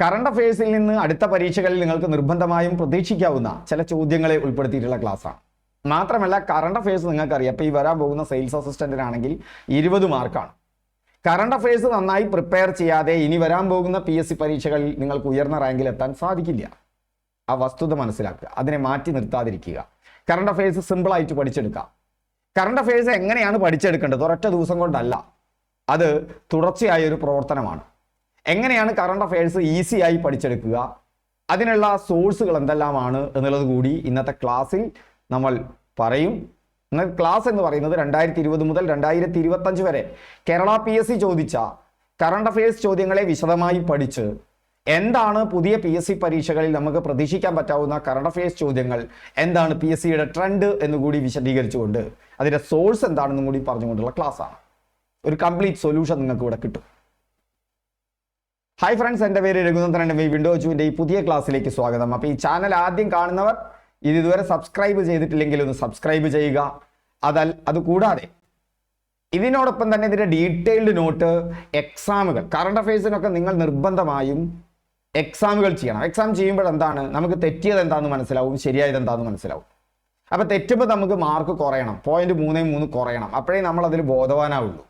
Current അഫയേഴ്സിൽ നിന്ന് അടുത്ത പരീക്ഷകളിൽ നിങ്ങൾക്ക് നിർബന്ധമായും പ്രതീക്ഷിക്കാവുന്ന ചില ചോദ്യങ്ങളെ ഉൾപ്പെടുത്തിയിട്ടുള്ള ക്ലാസ്സാണ്. മാത്രമല്ല കറണ്ട് അഫയേഴ്സ് നിങ്ങൾക്കറിയാം, ഇപ്പോൾ ഈ വരാൻ പോകുന്ന സെയിൽസ് അസിസ്റ്റന്റിനാണെങ്കിൽ 20 മാർക്കാണ്. കറണ്ട് അഫയേഴ്സ് നന്നായി പ്രിപ്പയർ ചെയ്യാതെ ഇനി വരാൻ പോകുന്ന PSC പരീക്ഷകളിൽ നിങ്ങൾക്ക് ഉയർന്ന റാങ്കിൽ എത്താൻ സാധിക്കില്ല. ആ വസ്തുത മനസ്സിലാക്കുക, അതിനെ മാറ്റി നിർത്താതിരിക്കുക. കറണ്ട് അഫയേഴ്സ് സിമ്പിളായിട്ട് പഠിച്ചെടുക്കാം. കറണ്ട് അഫയേഴ്സ് എങ്ങനെയാണ് പഠിച്ചെടുക്കേണ്ടത്? ഒരൊറ്റ ദിവസം കൊണ്ടല്ല, അത് തുടർച്ചയായ ഒരു പ്രവർത്തനമാണ്. എങ്ങനെയാണ് കറണ്ട് അഫയേഴ്സ് ഈസി ആയി പഠിച്ചെടുക്കുക, അതിനുള്ള സോഴ്സുകൾ എന്തെല്ലാമാണ് എന്നുള്ളത് കൂടി ഇന്നത്തെ ക്ലാസ്സിൽ നമ്മൾ പറയും. ക്ലാസ് എന്ന് പറയുന്നത് 2020 മുതൽ 2025 വരെ കേരള PSC ചോദിച്ച കറണ്ട് അഫയേഴ്സ് ചോദ്യങ്ങളെ വിശദമായി പഠിച്ച് എന്താണ് പുതിയ PSC പരീക്ഷകളിൽ നമുക്ക് പ്രതീക്ഷിക്കാൻ പറ്റാവുന്ന കറണ്ട് അഫയേഴ്സ് ചോദ്യങ്ങൾ, എന്താണ് PSCയുടെ ട്രെൻഡ് എന്നുകൂടി വിശദീകരിച്ചുകൊണ്ട് അതിൻ്റെ സോഴ്സ് എന്താണെന്നും കൂടി പറഞ്ഞുകൊണ്ടുള്ള ക്ലാസ്സാണ്. ഒരു കംപ്ലീറ്റ് സൊല്യൂഷൻ നിങ്ങൾക്ക് ഇവിടെ കിട്ടും. ഹായ് ഫ്രണ്ട്സ്, എൻ്റെ പേര് രഘുനന്ദൻ. വിൻഡോ ജുവിൻ്റെ ഈ പുതിയ ക്ലാസ്സിലേക്ക് സ്വാഗതം. അപ്പോൾ ഈ ചാനൽ ആദ്യം കാണുന്നവർ ഇത് ഇതുവരെ സബ്സ്ക്രൈബ് ചെയ്തിട്ടില്ലെങ്കിൽ ഒന്ന് സബ്സ്ക്രൈബ് ചെയ്യുക. അതുകൂടാതെ ഇതിനോടൊപ്പം തന്നെ ഇതിൻ്റെ ഡീറ്റെയിൽഡ് നോട്ട്, എക്സാമുകൾ, കറണ്ട് അഫയേഴ്സിനൊക്കെ നിങ്ങൾ നിർബന്ധമായും എക്സാമുകൾ ചെയ്യണം. എക്സാം ചെയ്യുമ്പോൾ എന്താണ്, നമുക്ക് തെറ്റിയത് എന്താണെന്ന് മനസ്സിലാവും, ശരിയായത് എന്താണെന്ന് മനസ്സിലാവും. അപ്പോൾ തെറ്റുമ്പോൾ നമുക്ക് മാർക്ക് കുറയണം, 0.33 കുറയണം. അപ്പോഴേ നമ്മൾ അതിൽ ബോധവാനാവുള്ളൂ.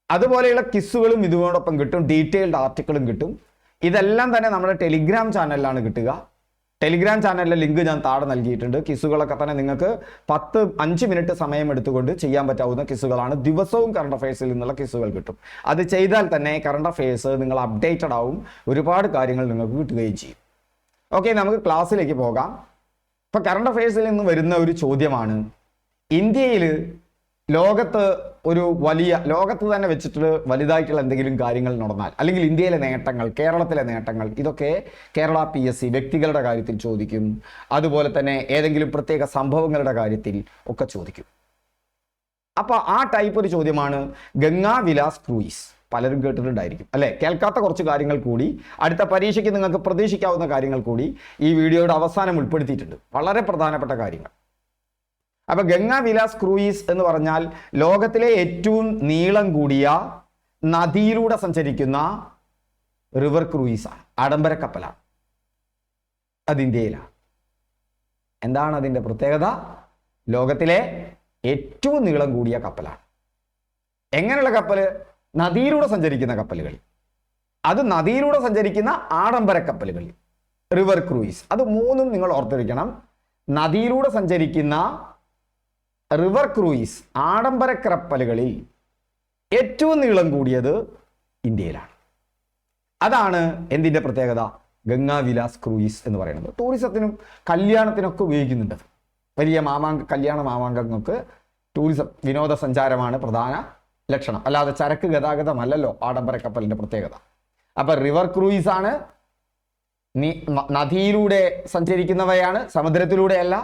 അതുപോലെയുള്ള കിസ്സുകളും ഇതിനോടൊപ്പം കിട്ടും, ഡീറ്റെയിൽഡ് ആർട്ടിക്കിളും കിട്ടും. ഇതെല്ലാം തന്നെ നമ്മുടെ ടെലിഗ്രാം ചാനലിലാണ് കിട്ടുക. ടെലിഗ്രാം ചാനലിലെ ലിങ്ക് ഞാൻ താഴെ നൽകിയിട്ടുണ്ട്. കിസ്സുകളൊക്കെ തന്നെ നിങ്ങൾക്ക് 5 മിനിറ്റ് സമയം എടുത്തുകൊണ്ട് ചെയ്യാൻ പറ്റാവുന്ന കിസ്സുകളാണ്. ദിവസവും കറണ്ട് അഫയേഴ്സിൽ നിന്നുള്ള കിസ്സുകൾ കിട്ടും. അത് ചെയ്താൽ തന്നെ കറണ്ട് അഫയേഴ്സ് നിങ്ങൾ അപ്ഡേറ്റഡ് ആവും, ഒരുപാട് കാര്യങ്ങൾ നിങ്ങൾക്ക് കിട്ടുകയും ചെയ്യും. ഓക്കെ, നമുക്ക് ക്ലാസ്സിലേക്ക് പോകാം. ഇപ്പം കറണ്ട് അഫയേഴ്സിൽ നിന്ന് വരുന്ന ഒരു ചോദ്യമാണ്, ഇന്ത്യയിൽ ലോകത്ത് തന്നെ വെച്ചിട്ട് വലുതായിട്ടുള്ള എന്തെങ്കിലും കാര്യങ്ങൾ നടന്നാൽ, അല്ലെങ്കിൽ ഇന്ത്യയിലെ നേട്ടങ്ങൾ, കേരളത്തിലെ നേട്ടങ്ങൾ, ഇതൊക്കെ കേരള PSC വ്യക്തികളുടെ കാര്യത്തിൽ ചോദിക്കും. അതുപോലെ തന്നെ ഏതെങ്കിലും പ്രത്യേക സംഭവങ്ങളുടെ കാര്യത്തിൽ ഒക്കെ ചോദിക്കും. അപ്പോൾ ആ ടൈപ്പ് ഒരു ചോദ്യമാണ് ഗംഗാ വിലാസ് ക്രൂയിസ്. പലരും കേട്ടിട്ടുണ്ടായിരിക്കും അല്ലേ? കേൾക്കാത്ത കുറച്ച് കാര്യങ്ങൾ കൂടി അടുത്ത പരീക്ഷയ്ക്ക് നിങ്ങൾക്ക് പ്രതീക്ഷിക്കാവുന്ന കാര്യങ്ങൾ കൂടി ഈ വീഡിയോയുടെ അവസാനം ഉൾപ്പെടുത്തിയിട്ടുണ്ട്, വളരെ പ്രധാനപ്പെട്ട കാര്യങ്ങൾ. അപ്പൊ ഗംഗാ വിലാസ് ക്രൂയിസ് എന്ന് പറഞ്ഞാൽ ലോകത്തിലെ ഏറ്റവും നീളം കൂടിയ നദിയിലൂടെ സഞ്ചരിക്കുന്ന റിവർ ക്രൂയിസാണ്, ആഡംബര കപ്പലാണ്. അത് ഇന്ത്യയിലാണ്. എന്താണ് അതിൻ്റെ പ്രത്യേകത? ലോകത്തിലെ ഏറ്റവും നീളം കൂടിയ കപ്പലാണ്. എങ്ങനെയുള്ള കപ്പല്? നദിയിലൂടെ സഞ്ചരിക്കുന്ന കപ്പലുകൾ. അത് നദിയിലൂടെ സഞ്ചരിക്കുന്ന ആഡംബര കപ്പലുകൾ, റിവർ ക്രൂയിസ്. അത് മൂന്നും നിങ്ങൾ ഓർത്തിരിക്കണം. നദിയിലൂടെ സഞ്ചരിക്കുന്ന റിവർ ക്രൂയിസ്, ആഡംബര കപ്പലുകളിൽ ഏറ്റവും നീളം കൂടിയത് ഇന്ത്യയിലാണ്. അതാണ് എന്തിൻ്റെ പ്രത്യേകത? ഗംഗാ വിലാസ് ക്രൂയിസ് എന്ന് പറയുന്നത്. ടൂറിസത്തിനും കല്യാണത്തിനൊക്കെ ഉപയോഗിക്കുന്നുണ്ട്. വലിയ കല്യാണ മാമാങ്കങ്ങൾക്ക് ടൂറിസം, വിനോദസഞ്ചാരമാണ് പ്രധാന ലക്ഷണം, അല്ലാതെ ചരക്ക് ഗതാഗതമല്ലല്ലോ ആഡംബര കപ്പലിൻ്റെ പ്രത്യേകത. അപ്പം റിവർ ക്രൂയിസ് ആണ്, നദിയിലൂടെ സഞ്ചരിക്കുന്നവയാണ്, സമുദ്രത്തിലൂടെയല്ല.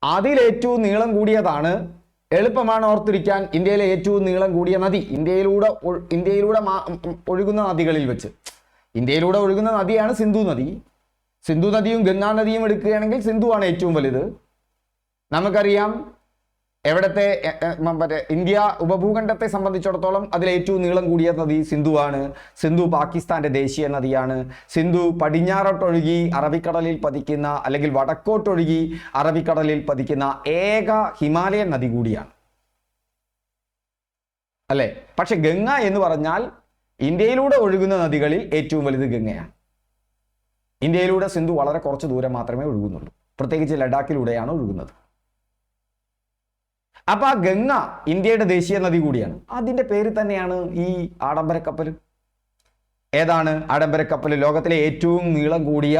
അതിലേറ്റവും നീളം കൂടിയതാണ്, എളുപ്പമാണ് ഓർത്തിരിക്കാൻ, ഇന്ത്യയിലെ ഏറ്റവും നീളം കൂടിയ നദി. ഇന്ത്യയിലൂടെ ഒഴുകുന്ന നദികളിൽ വെച്ച് ഇന്ത്യയിലൂടെ ഒഴുകുന്ന നദിയാണ് സിന്ധു നദി. സിന്ധു നദിയും ഗംഗാ നദിയും എടുക്കുകയാണെങ്കിൽ സിന്ധുവാണ് ഏറ്റവും വലുത്. നമുക്കറിയാം ഇന്ത്യ ഉപഭൂഖണ്ഡത്തെ സംബന്ധിച്ചിടത്തോളം അതിലേറ്റവും നീളം കൂടിയ നദി സിന്ധുവാണ്. സിന്ധു പാകിസ്ഥാന്റെ ദേശീയ നദിയാണ്. സിന്ധു പടിഞ്ഞാറോട്ടൊഴുകി അറബിക്കടലിൽ പതിക്കുന്ന, അല്ലെങ്കിൽ വടക്കോട്ടൊഴുകി അറബിക്കടലിൽ പതിക്കുന്ന ഏക ഹിമാലയൻ നദി കൂടിയാണ് അല്ലെ? പക്ഷെ ഗംഗ എന്ന് പറഞ്ഞാൽ ഇന്ത്യയിലൂടെ ഒഴുകുന്ന നദികളിൽ ഏറ്റവും വലുത് ഗംഗയാണ്. ഇന്ത്യയിലൂടെ സിന്ധു വളരെ കുറച്ച് ദൂരം മാത്രമേ ഒഴുകുന്നുള്ളൂ, പ്രത്യേകിച്ച് ലഡാക്കിലൂടെയാണ് ഒഴുകുന്നത്. അപ്പൊ ആ ഗംഗ ഇന്ത്യയുടെ ദേശീയ നദി കൂടിയാണ്. അതിന്റെ പേര് തന്നെയാണ് ഈ ആഡംബര കപ്പൽ. ഏതാണ് ആഡംബര കപ്പൽ? ലോകത്തിലെ ഏറ്റവും നീളം കൂടിയ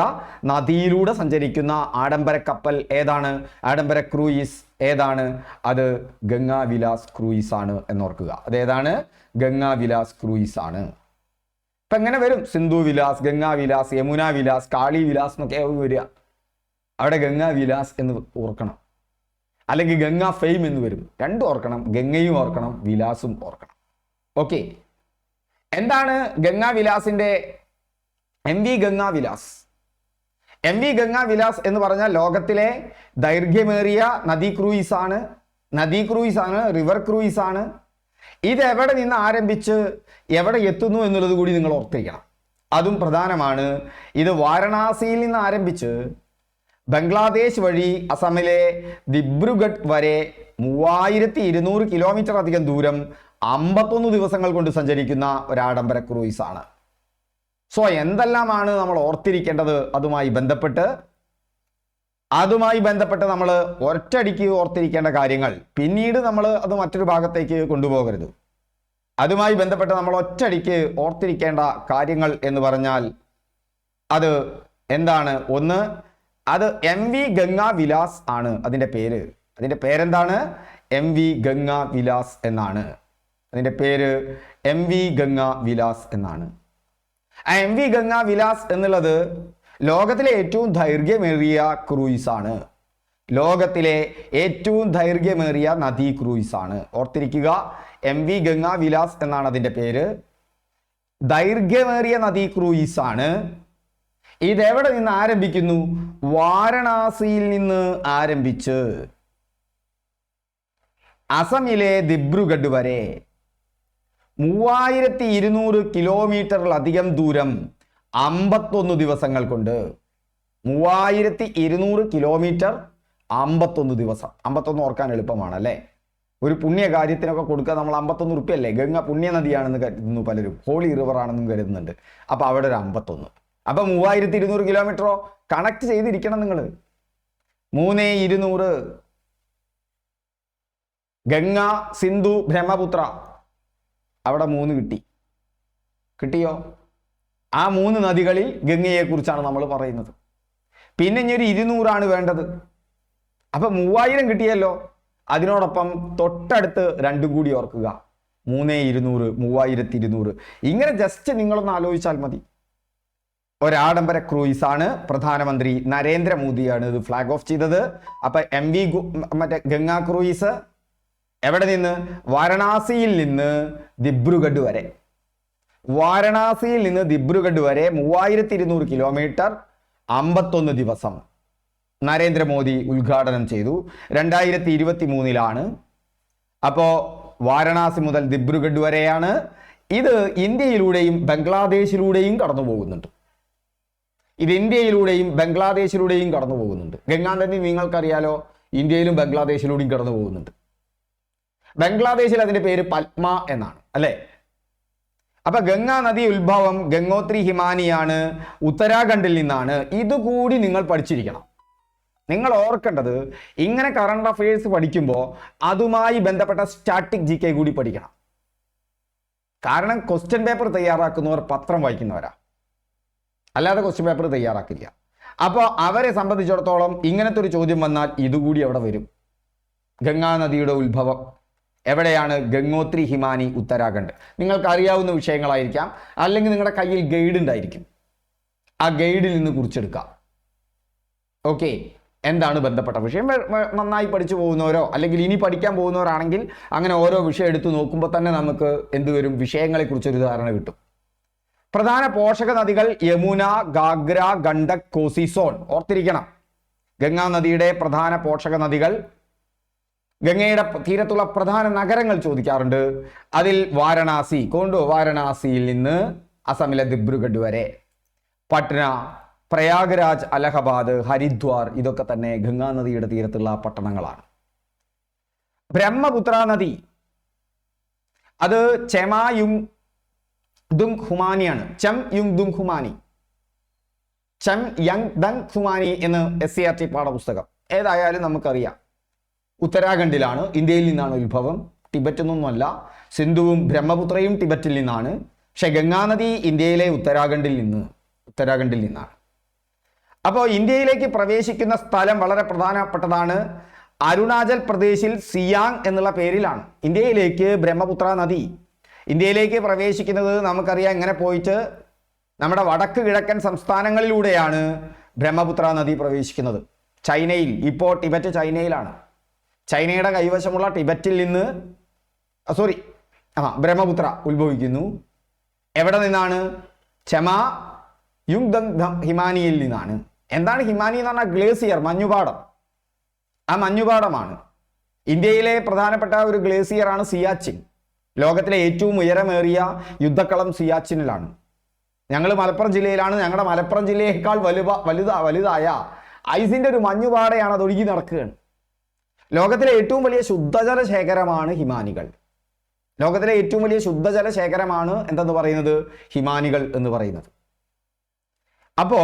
നദിയിലൂടെ സഞ്ചരിക്കുന്ന ആഡംബര കപ്പൽ ഏതാണ്? ആഡംബര ക്രൂയിസ് ഏതാണ്? അത് ഗംഗാ വിലാസ് ക്രൂയിസ് ആണ് എന്നോർക്കുക. അതേതാണ്? ഗംഗാ വിലാസ് ക്രൂയിസ് ആണ്. ഇപ്പൊ എങ്ങനെ വരും? സിന്ധു വിലാസ്, ഗംഗാ വിലാസ്, യമുന വിലാസ്, കാളി വിലാസ് എന്നൊക്കെ വരിക. അവിടെ ഗംഗാ വിലാസ് എന്ന് ഓർക്കണം, അല്ലെങ്കിൽ ഗംഗാ ഫെയിം എന്ന് വരും. രണ്ടും ഓർക്കണം, ഗംഗയും ഓർക്കണം, വിലാസും ഓർക്കണം. ഓക്കെ, എന്താണ് ഗംഗാ വിലാസിന്റെ MV ഗംഗാ വിലാസ്? MV ഗംഗാ വിലാസ് എന്ന് പറഞ്ഞാൽ ലോകത്തിലെ ദൈർഘ്യമേറിയ നദീ ക്രൂയിസ് ആണ്, റിവർ ക്രൂയിസ് ആണ്. ഇത് എവിടെ നിന്ന് ആരംഭിച്ച് എവിടെ എത്തുന്നു എന്നുള്ളത് കൂടി നിങ്ങൾ ഓർത്തിരിക്കണം. അതും പ്രധാനമാണ്. ഇത് വാരണാസിയിൽ നിന്ന് ആരംഭിച്ച് ബംഗ്ലാദേശ് വഴി അസമിലെ ദിബ്രുഗഡ് വരെ 3200 കിലോമീറ്റർ അധികം ദൂരം 51 ദിവസങ്ങൾ കൊണ്ട് സഞ്ചരിക്കുന്ന ഒരു ആഡംബര ക്രൂയിസാണ്. സോ എന്തെല്ലാമാണ് നമ്മൾ ഓർത്തിരിക്കേണ്ടത്? അതുമായി ബന്ധപ്പെട്ട് നമ്മൾ ഒറ്റയടിക്ക് ഓർത്തിരിക്കേണ്ട കാര്യങ്ങൾ, പിന്നീട് നമ്മൾ അത് മറ്റൊരു ഭാഗത്തേക്ക് കൊണ്ടുപോകരുത്. അതുമായി ബന്ധപ്പെട്ട് നമ്മൾ ഒറ്റയടിക്ക് ഓർത്തിരിക്കേണ്ട കാര്യങ്ങൾ എന്ന് പറഞ്ഞാൽ അത് എന്താണ്? ഒന്ന്, അത് MV ഗംഗാ വിലാസ് ആണ്. അതിൻ്റെ പേരെന്താണ്? MV ഗംഗാ വിലാസ് എന്നാണ്. അതിൻ്റെ പേര് MV ഗംഗാ വിലാസ് എന്നാണ്. ആ MV ഗംഗാ വിലാസ് എന്നുള്ളത് ലോകത്തിലെ ഏറ്റവും ദൈർഘ്യമേറിയ ക്രൂയിസാണ്. ലോകത്തിലെ ഏറ്റവും ദൈർഘ്യമേറിയ നദീ ക്രൂയിസാണ്. ഓർത്തിരിക്കുക, MV ഗംഗാ വിലാസ് എന്നാണ് അതിൻ്റെ പേര്. ദൈർഘ്യമേറിയ നദീ ക്രൂയിസാണ്. ഇതെവിടെ നിന്ന് ആരംഭിക്കുന്നു? വാരണാസിയിൽ നിന്ന് ആരംഭിച്ച് അസമിലെ ദിബ്രുഗഡ് വരെ 3200 കിലോമീറ്ററിലധികം ദൂരം 51 ദിവസങ്ങൾ കൊണ്ട്. 3200 കിലോമീറ്റർ 51 ദിവസം. 51 ഓർക്കാൻ എളുപ്പമാണ് അല്ലേ? ഒരു പുണ്യ കാര്യത്തിനൊക്കെ കൊടുക്കുക നമ്മൾ 51 റുപ്യല്ലേ? ഗംഗ പുണ്യ നദിയാണെന്ന് കരുതുന്നു പലരും, ഹോളി റിവർ ആണെന്നും കരുതുന്നുണ്ട്. അപ്പോൾ അവിടെ ഒരു 51. അപ്പം 3200 കിലോമീറ്ററോ കണക്ട് ചെയ്തിരിക്കണം നിങ്ങൾ. 3200 ഗംഗ, സിന്ധു, ബ്രഹ്മപുത്ര, അവിടെ 3 കിട്ടിയോ? ആ 3 നദികളിൽ ഗംഗയെക്കുറിച്ചാണ് നമ്മൾ പറയുന്നത്. പിന്നെ ഇനി ഒരു 200 വേണ്ടത്. അപ്പം 3000 കിട്ടിയല്ലോ. അതിനോടൊപ്പം തൊട്ടടുത്ത് 2 കൂടി ഓർക്കുക. 3200, 3200. ഇങ്ങനെ ജസ്റ്റ് നിങ്ങളൊന്ന് ആലോചിച്ചാൽ മതി. ഒരാഡംബര ക്രൂയിസാണ്. പ്രധാനമന്ത്രി നരേന്ദ്രമോദിയാണ് ഇത് ഫ്ലാഗ് ഓഫ് ചെയ്തത്. അപ്പം MV ഗംഗാ ക്രൂയിസ് എവിടെ നിന്ന്? വാരണാസിയിൽ നിന്ന് ദിബ്രുഗഡ് വരെ. വാരണാസിയിൽ നിന്ന് ദിബ്രുഗഡ് വരെ 3200 കിലോമീറ്റർ 51 ദിവസം നരേന്ദ്രമോദി ഉദ്ഘാടനം ചെയ്തു. 2023 അപ്പോൾ വാരണാസി മുതൽ ദിബ്രുഗഡ് വരെയാണ്. ഇത് ഇന്ത്യയിലൂടെയും ബംഗ്ലാദേശിലൂടെയും കടന്നു പോകുന്നുണ്ട്. ഗംഗാ നദി നിങ്ങൾക്കറിയാലോ, ഇന്ത്യയിലും ബംഗ്ലാദേശിലൂടെയും കടന്നു പോകുന്നുണ്ട്. ബംഗ്ലാദേശിൽ അതിൻ്റെ പേര് പത്മ എന്നാണ് അല്ലേ? അപ്പൊ ഗംഗാ നദി ഉത്ഭവം ഗംഗോത്രി ഹിമാനിയാണ്, ഉത്തരാഖണ്ഡിൽ നിന്നാണ്. ഇതുകൂടി നിങ്ങൾ പഠിച്ചിരിക്കണം. നിങ്ങൾ ഓർക്കേണ്ടത്, ഇങ്ങനെ കറണ്ട് അഫയേഴ്സ് പഠിക്കുമ്പോൾ അതുമായി ബന്ധപ്പെട്ട സ്റ്റാറ്റിക് GK കൂടി പഠിക്കണം. കാരണം ക്വസ്റ്റ്യൻ പേപ്പർ തയ്യാറാക്കുന്നവർ പത്രം വായിക്കുന്നവരാ, അല്ലാതെ ക്വസ്റ്റ്യൻ പേപ്പർ തയ്യാറാക്കില്ല. അപ്പോൾ അവരെ സംബന്ധിച്ചിടത്തോളം ഇങ്ങനത്തെ ഒരു ചോദ്യം വന്നാൽ ഇതുകൂടി അവിടെ വരും. ഗംഗാ നദിയുടെ ഉത്ഭവം എവിടെയാണ്? ഗംഗോത്രി ഹിമാനി, ഉത്തരാഖണ്ഡ്. നിങ്ങൾക്ക് അറിയാവുന്ന വിഷയങ്ങളായിരിക്കാം, അല്ലെങ്കിൽ നിങ്ങളുടെ കയ്യിൽ ഗൈഡ് ഉണ്ടായിരിക്കും. ആ ഗൈഡിൽ നിന്ന് കുറിച്ചെടുക്കാം. ഓക്കെ, എന്താണ് ബന്ധപ്പെട്ട വിഷയം? നന്നായി പഠിച്ചു പോകുന്നവരോ അല്ലെങ്കിൽ ഇനി പഠിക്കാൻ പോകുന്നവരാണെങ്കിൽ അങ്ങനെ ഓരോ വിഷയം എടുത്തു നോക്കുമ്പോൾ തന്നെ നമുക്ക് എന്തുവരും? വിഷയങ്ങളെക്കുറിച്ചൊരു ധാരണ കിട്ടും. പ്രധാന പോഷക നദികൾ യമുന, ഗാഗ്ര, ഗണ്ഡക്, കോസി, സോൺ. ഓർത്തിരിക്കണം, ഗംഗാ നദിയുടെ പ്രധാന പോഷക നദികൾ. ഗംഗയുടെ തീരത്തുള്ള പ്രധാന നഗരങ്ങൾ ചോദിക്കാറുണ്ട്. അതിൽ വാരണാസി, വാരണാസിയിൽ നിന്ന് അസമിലെ ദിബ്രുഗഡ് വരെ, പട്ന, പ്രയാഗ്രാജ്, അലഹബാദ്, ഹരിദ്വാർ, ഇതൊക്കെ തന്നെ ഗംഗാ നദിയുടെ തീരത്തുള്ള പട്ടണങ്ങളാണ്. ബ്രഹ്മപുത്ര നദി അത് ചെമായുങ് ദുങ് ഹുമാനിയാണ്. ചെം യുങ് ദുങ് ഹുമാനി, ചെം യങ് ദങ് ഹുമാനി എന്ന് SCERT പാഠപുസ്തകം. ഏതായാലും നമുക്കറിയാം, ഉത്തരാഖണ്ഡിലാണ്. ഇന്ത്യയിൽ നിന്നാണ് ഉത്ഭവം, ടിബറ്റിൽ നിന്നൊന്നുമല്ല. സിന്ധുവും ബ്രഹ്മപുത്രയും ടിബറ്റിൽ നിന്നാണ്. പക്ഷെ ഗംഗാനദി ഇന്ത്യയിലെ ഉത്തരാഖണ്ഡിൽ നിന്നാണ്. അപ്പോൾ ഇന്ത്യയിലേക്ക് പ്രവേശിക്കുന്ന സ്ഥലം വളരെ പ്രധാനപ്പെട്ടതാണ്. അരുണാചൽ പ്രദേശിൽ സിയാങ് എന്നുള്ള പേരിലാണ് ഇന്ത്യയിലേക്ക് ബ്രഹ്മപുത്ര നദി ഇന്ത്യയിലേക്ക് പ്രവേശിക്കുന്നത്. നമുക്കറിയാം, ഇങ്ങനെ പോയിട്ട് നമ്മുടെ വടക്ക് കിഴക്കൻ സംസ്ഥാനങ്ങളിലൂടെയാണ് ബ്രഹ്മപുത്ര നദി പ്രവേശിക്കുന്നത്. ചൈനയിൽ, ഇപ്പോൾ ടിബറ്റ് ചൈനയിലാണ്. ചൈനയുടെ കൈവശമുള്ള ടിബറ്റിൽ നിന്ന് ബ്രഹ്മപുത്ര ഉത്ഭവിക്കുന്നു. എവിടെ നിന്നാണ്? ചെമാ യുങ് ദങ് ഹിമാനിയിൽ നിന്നാണ്. എന്താണ് ഹിമാനി എന്ന് പറഞ്ഞാൽ? ഗ്ലേസിയർ, മഞ്ഞുപാടം. ആ മഞ്ഞുപാടമാണ്. ഇന്ത്യയിലെ പ്രധാനപ്പെട്ട ഒരു ഗ്ലേസിയറാണ് സിയാച്ചിൻ. ലോകത്തിലെ ഏറ്റവും ഉയരമേറിയ യുദ്ധക്കളം സിയാച്ചിനിലാണ്. ഞങ്ങൾ മലപ്പുറം ജില്ലയിലാണ്. ഞങ്ങളുടെ മലപ്പുറം ജില്ലയേക്കാൾ വലുതായ ഐസിന്റെ ഒരു മഞ്ഞുപാടയാണ് അത് ഒഴുകി നടക്കുകയാണ്. ലോകത്തിലെ ഏറ്റവും വലിയ ശുദ്ധജല ശേഖരമാണ് ഹിമാനികൾ. ലോകത്തിലെ ഏറ്റവും വലിയ ശുദ്ധജല ശേഖരമാണ് എന്തെന്ന് പറയുന്നത്, ഹിമാനികൾ എന്ന് പറയുന്നത്. അപ്പോ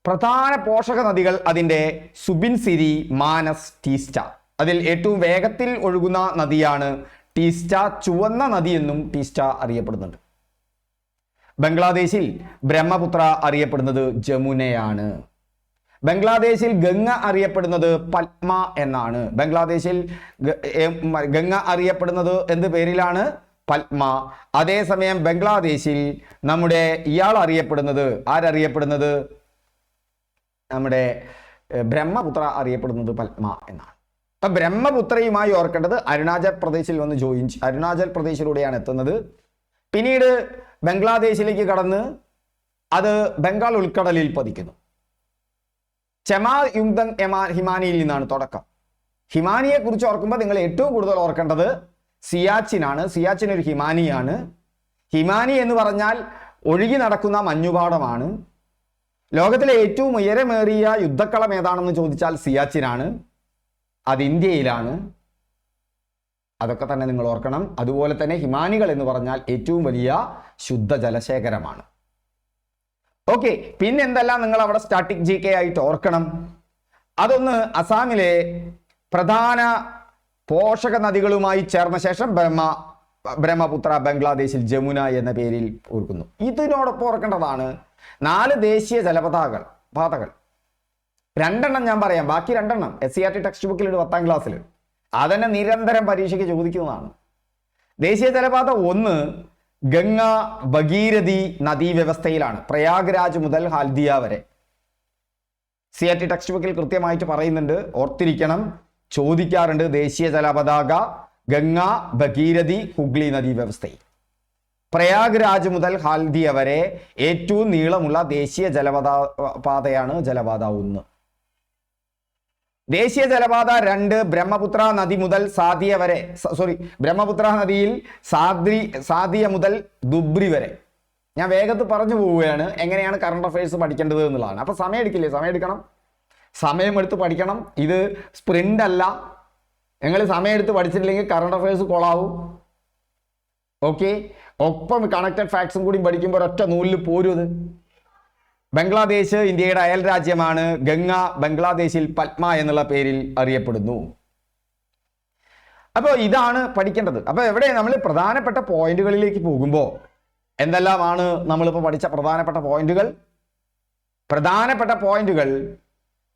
പ്രധാന പോഷക നദികൾ അതിൻ്റെ സുബിൻസിരി, മാനസ്, ടീസ്റ്റ. അതിൽ ഏറ്റവും വേഗത്തിൽ ഒഴുകുന്ന നദിയാണ് ടീസ്റ്റ. ചുവന്ന നദി എന്നും ടീസ്റ്റ അറിയപ്പെടുന്നുണ്ട്. ബംഗ്ലാദേശിൽ ബ്രഹ്മപുത്ര അറിയപ്പെടുന്നത് ജമുനയാണ്. ബംഗ്ലാദേശിൽ ഗംഗ അറിയപ്പെടുന്നത് പത്മ എന്നാണ്. ബംഗ്ലാദേശിൽ ഗംഗ അറിയപ്പെടുന്നത് എന്ത് പേരിലാണ്, പത്മ. അതേസമയം ബംഗ്ലാദേശിൽ നമ്മുടെ ഇയാൾ അറിയപ്പെടുന്നത്, ആരറിയപ്പെടുന്നത്, നമ്മുടെ ബ്രഹ്മപുത്ര അറിയപ്പെടുന്നത് പത്മ എന്നാണ്. അപ്പൊ ബ്രഹ്മപുത്രയുമായി ഓർക്കേണ്ടത് അരുണാചൽ പ്രദേശിൽ വന്ന് അരുണാചൽ പ്രദേശിലൂടെയാണ് എത്തുന്നത്. പിന്നീട് ബംഗ്ലാദേശിലേക്ക് കടന്ന് അത് ബംഗാൾ ഉൾക്കടലിൽ പതിക്കുന്നു. ചെമായുങ്തങ് ഹിമാനിയിൽ നിന്നാണ് തുടക്കം. ഹിമാനിയെ കുറിച്ച് ഓർക്കുമ്പോൾ നിങ്ങൾ ഏറ്റവും കൂടുതൽ ഓർക്കേണ്ടത് സിയാച്ചിനാണ്. സിയാച്ചിൻ ഒരു ഹിമാനിയാണ്. ഹിമാനി എന്ന് പറഞ്ഞാൽ ഒഴുകി നടക്കുന്ന മഞ്ഞുപാടമാണ്. ലോകത്തിലെ ഏറ്റവും ഉയരമേറിയ യുദ്ധക്കളം ഏതാണെന്ന് ചോദിച്ചാൽ സിയാച്ചിനാണ്. അത് ഇന്ത്യയിലാണ്. അതൊക്കെ തന്നെ നിങ്ങൾ ഓർക്കണം. അതുപോലെ തന്നെ ഹിമാനികൾ എന്ന് പറഞ്ഞാൽ ഏറ്റവും വലിയ ശുദ്ധജലശേഖരമാണ്. ഓക്കെ, പിന്നെ എന്തെല്ലാം നിങ്ങൾ അവിടെ സ്റ്റാറ്റിക് GK ആയിട്ട് ഓർക്കണം. അതൊന്ന് അസാമിലെ പ്രധാന പോഷക നദികളുമായി ചേർന്ന ശേഷം ബ്രഹ്മപുത്ര ബംഗ്ലാദേശിൽ ജമുന എന്ന പേരിൽ ഓർക്കുന്നു. ഇതിനോടൊപ്പം ഓർക്കേണ്ടതാണ് 4 ദേശീയ പാതകൾ. 2 ഞാൻ പറയാം, ബാക്കി 2 SCERT ടെക്സ്റ്റ് ബുക്കിലുണ്ട് 10ാം ക്ലാസ്സിൽ. അതന്നെ നിരന്തരം പരീക്ഷയ്ക്ക് ചോദിക്കുന്നതാണ്. ദേശീയ ജലപാത 1 ഗംഗ ഭഗീരഥി നദീവ്യവസ്ഥയിലാണ്. പ്രയാഗ്രാജ് മുതൽ ഹൽദിയ വരെ. CERT ടെക്സ്റ്റ് ബുക്കിൽ കൃത്യമായിട്ട് പറയുന്നുണ്ട്, ഓർത്തിരിക്കണം, ചോദിക്കാറുണ്ട്. ദേശീയ ജലപതാക ഗംഗ ഭഗീരഥി ഹുഗ്ലി നദീവ്യവസ്ഥയിൽ. പ്രയാഗ്രാജ് മുതൽ ഹൽദിയ വരെ ഏറ്റവും നീളമുള്ള ദേശീയ പാതയാണ് ജലപാത 1. ദേശീയ ജലപാത 2 ബ്രഹ്മപുത്ര നദി മുതൽ ബ്രഹ്മപുത്ര നദിയിൽ സാദിയ മുതൽ ദുബ്രി വരെ. ഞാൻ വേഗത്തിൽ പറഞ്ഞു പോവുകയാണ് എങ്ങനെയാണ് കറണ്ട് അഫയേഴ്സ് പഠിക്കേണ്ടത് എന്നുള്ളതാണ്. അപ്പൊ സമയം എടുക്കണം, സമയമെടുത്ത് പഠിക്കണം. ഇത് സ്പ്രിന്റ് അല്ല. നിങ്ങൾ സമയമെടുത്ത് പഠിച്ചിട്ടില്ലെങ്കിൽ കറണ്ട് അഫയേഴ്സ് കൊളാവും. ഓക്കെ, ഒപ്പം കണക്റ്റഡ് ഫാക്ട്സും കൂടി പഠിക്കുമ്പോൾ ഒറ്റ നൂലിൽ പോരുത്. ബംഗ്ലാദേശ് ഇന്ത്യയുടെ അയൽ രാജ്യമാണ്. ഗംഗ ബംഗ്ലാദേശിൽ പത്മ എന്നുള്ള പേരിൽ അറിയപ്പെടുന്നു. അപ്പോൾ ഇതാണ് പഠിക്കേണ്ടത്. അപ്പോൾ എവിടെ നമ്മൾ പ്രധാനപ്പെട്ട പോയിന്റുകളിലേക്ക് പോകുമ്പോൾ എന്തെല്ലാമാണ് നമ്മളിപ്പോൾ പഠിച്ച പ്രധാനപ്പെട്ട പോയിന്റുകൾ?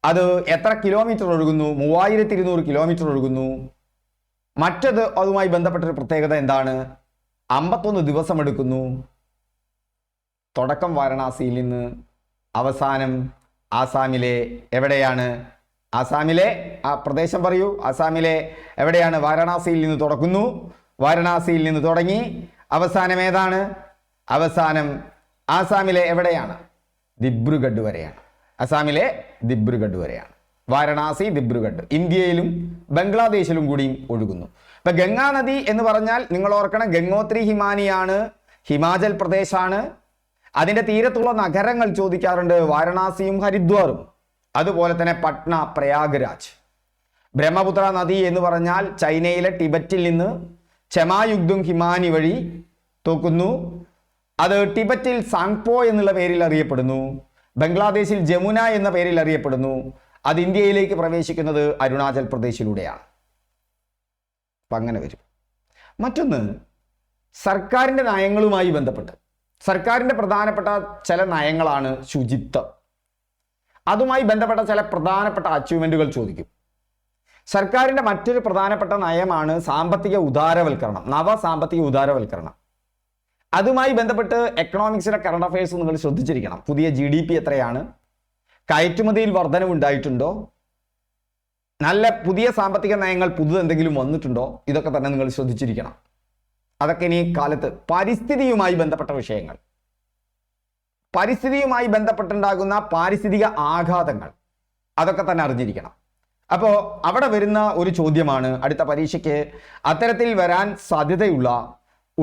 അത് എത്ര കിലോമീറ്റർ ഒഴുകുന്നു? 3200 കിലോമീറ്റർ ഒഴുകുന്നു. മറ്റത് അതുമായി ബന്ധപ്പെട്ടൊരു പ്രത്യേകത എന്താണ്? 51 ദിവസം എടുക്കുന്നു. തുടക്കം വാരണാസിയിൽ നിന്ന്, അവസാനം ആസാമിലെ എവിടെയാണ്? ആസാമിലെ ആ പ്രദേശം പറയൂ. ആസാമിലെ എവിടെയാണ്? വാരണാസിയിൽ നിന്ന് തുടങ്ങുന്നു. വാരണാസിയിൽ നിന്ന് തുടങ്ങി അവസാനം ഏതാണ്? അവസാനം ആസാമിലെ എവിടെയാണ്? ദിബ്രുഗഡ് വരെയാണ്. ആസാമിലെ ദിബ്രുഗഡ് വരെയാണ്. വാരണാസി, ദിബ്രുഗഡ് ഇന്ത്യയിലും ബംഗ്ലാദേശിലും കൂടിയും ഒഴുകുന്നു. ഇപ്പൊ ഗംഗാ നദി എന്ന് പറഞ്ഞാൽ നിങ്ങൾ ഓർക്കണം, ഗംഗോത്രി ഹിമാനിയാണ്, ഹിമാചൽ പ്രദേശാണ്. അതിന്റെ തീരത്തുള്ള നഗരങ്ങൾ ചോദിക്കാറുണ്ട്, വാരണാസിയും ഹരിദ്വാറും. അതുപോലെ തന്നെ പട്ന, പ്രയാഗ്രാജ്. ബ്രഹ്മപുത്ര നദി എന്ന് പറഞ്ഞാൽ ചൈനയിലെ ടിബറ്റിൽ നിന്ന് ചെമായുഗ്തും ഹിമാനി വഴി തോക്കുന്നു. അത് ടിബറ്റിൽ സാങ്പോ എന്നുള്ള പേരിൽ അറിയപ്പെടുന്നു. ബംഗ്ലാദേശിൽ ജമുന എന്ന പേരിൽ അറിയപ്പെടുന്നു. അത് ഇന്ത്യയിലേക്ക് പ്രവേശിക്കുന്നത് അരുണാചൽ പ്രദേശിലൂടെയാണ്. അപ്പം അങ്ങനെ വരും. മറ്റൊന്ന്, സർക്കാരിൻ്റെ നയങ്ങളുമായി ബന്ധപ്പെട്ട് സർക്കാരിൻ്റെ പ്രധാനപ്പെട്ട ചില നയങ്ങളാണ് ശുചിത്വം. അതുമായി ബന്ധപ്പെട്ട ചില പ്രധാനപ്പെട്ട അച്ചീവ്മെൻറ്റുകൾ ചോദിക്കും. സർക്കാരിൻ്റെ മറ്റൊരു പ്രധാനപ്പെട്ട നയമാണ് സാമ്പത്തിക ഉദാരവൽക്കരണം, നവസാമ്പത്തിക ഉദാരവൽക്കരണം. അതുമായി ബന്ധപ്പെട്ട് എക്കണോമിക്സിലെ കറണ്ട് അഫയേഴ്സ് നിങ്ങൾ ശ്രദ്ധിച്ചിരിക്കണം. പുതിയ GDP എത്രയാണ്? കയറ്റുമതിയിൽ വർധനവുണ്ടായിട്ടുണ്ടോ? നല്ല പുതിയ സാമ്പത്തിക നയങ്ങൾ പുതുതെന്തെങ്കിലും വന്നിട്ടുണ്ടോ? ഇതൊക്കെ തന്നെ നിങ്ങൾ ശ്രദ്ധിച്ചിരിക്കണം. അതൊക്കെ ഇനി കാലത്ത് പരിസ്ഥിതിയുമായി ബന്ധപ്പെട്ട വിഷയങ്ങൾ, പരിസ്ഥിതിയുമായി ബന്ധപ്പെട്ടുണ്ടാകുന്ന പാരിസ്ഥിതിക ആഘാതങ്ങൾ, അതൊക്കെ തന്നെ അറിഞ്ഞിരിക്കണം. അപ്പോൾ അവിടെ വരുന്ന ഒരു ചോദ്യമാണ് അടുത്ത പരീക്ഷയ്ക്ക് അത്തരത്തിൽ വരാൻ സാധ്യതയുള്ള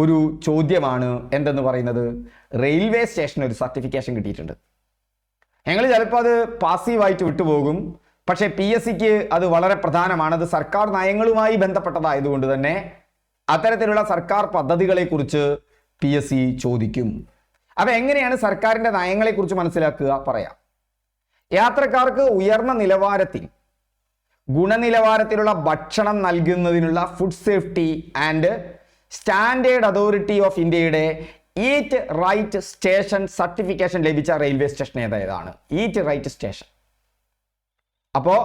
ഒരു ചോദ്യമാണ് എന്തെന്ന് പറയുന്നത്, റെയിൽവേ സ്റ്റേഷന് ഒരു സർട്ടിഫിക്കേഷൻ കിട്ടിയിട്ടുണ്ട്. ഞങ്ങൾ ചിലപ്പോൾ അത് പാസീവായിട്ട് വിട്ടുപോകും, പക്ഷേ PSCക്ക് അത് വളരെ പ്രധാനമാണ്. അത് സർക്കാർ നയങ്ങളുമായി ബന്ധപ്പെട്ടതായതുകൊണ്ട് തന്നെ അത്തരത്തിലുള്ള സർക്കാർ പദ്ധതികളെക്കുറിച്ച് PSC ചോദിക്കും. അപ്പം എങ്ങനെയാണ് സർക്കാരിൻ്റെ നയങ്ങളെക്കുറിച്ച് മനസ്സിലാക്കുക? പറയാം. യാത്രക്കാർക്ക് ഉയർന്ന നിലവാരത്തിൽ ഗുണനിലവാരത്തിലുള്ള ഭക്ഷണം നൽകുന്നതിനുള്ള food safety and standard authority of ഇന്ത്യയുടെ ഈറ്റ് റൈറ്റ് സ്റ്റേഷൻ സർട്ടിഫിക്കേഷൻ ലഭിച്ച റെയിൽവേ സ്റ്റേഷൻ ഏതാണ്? Eat right station. അപ്പോൾ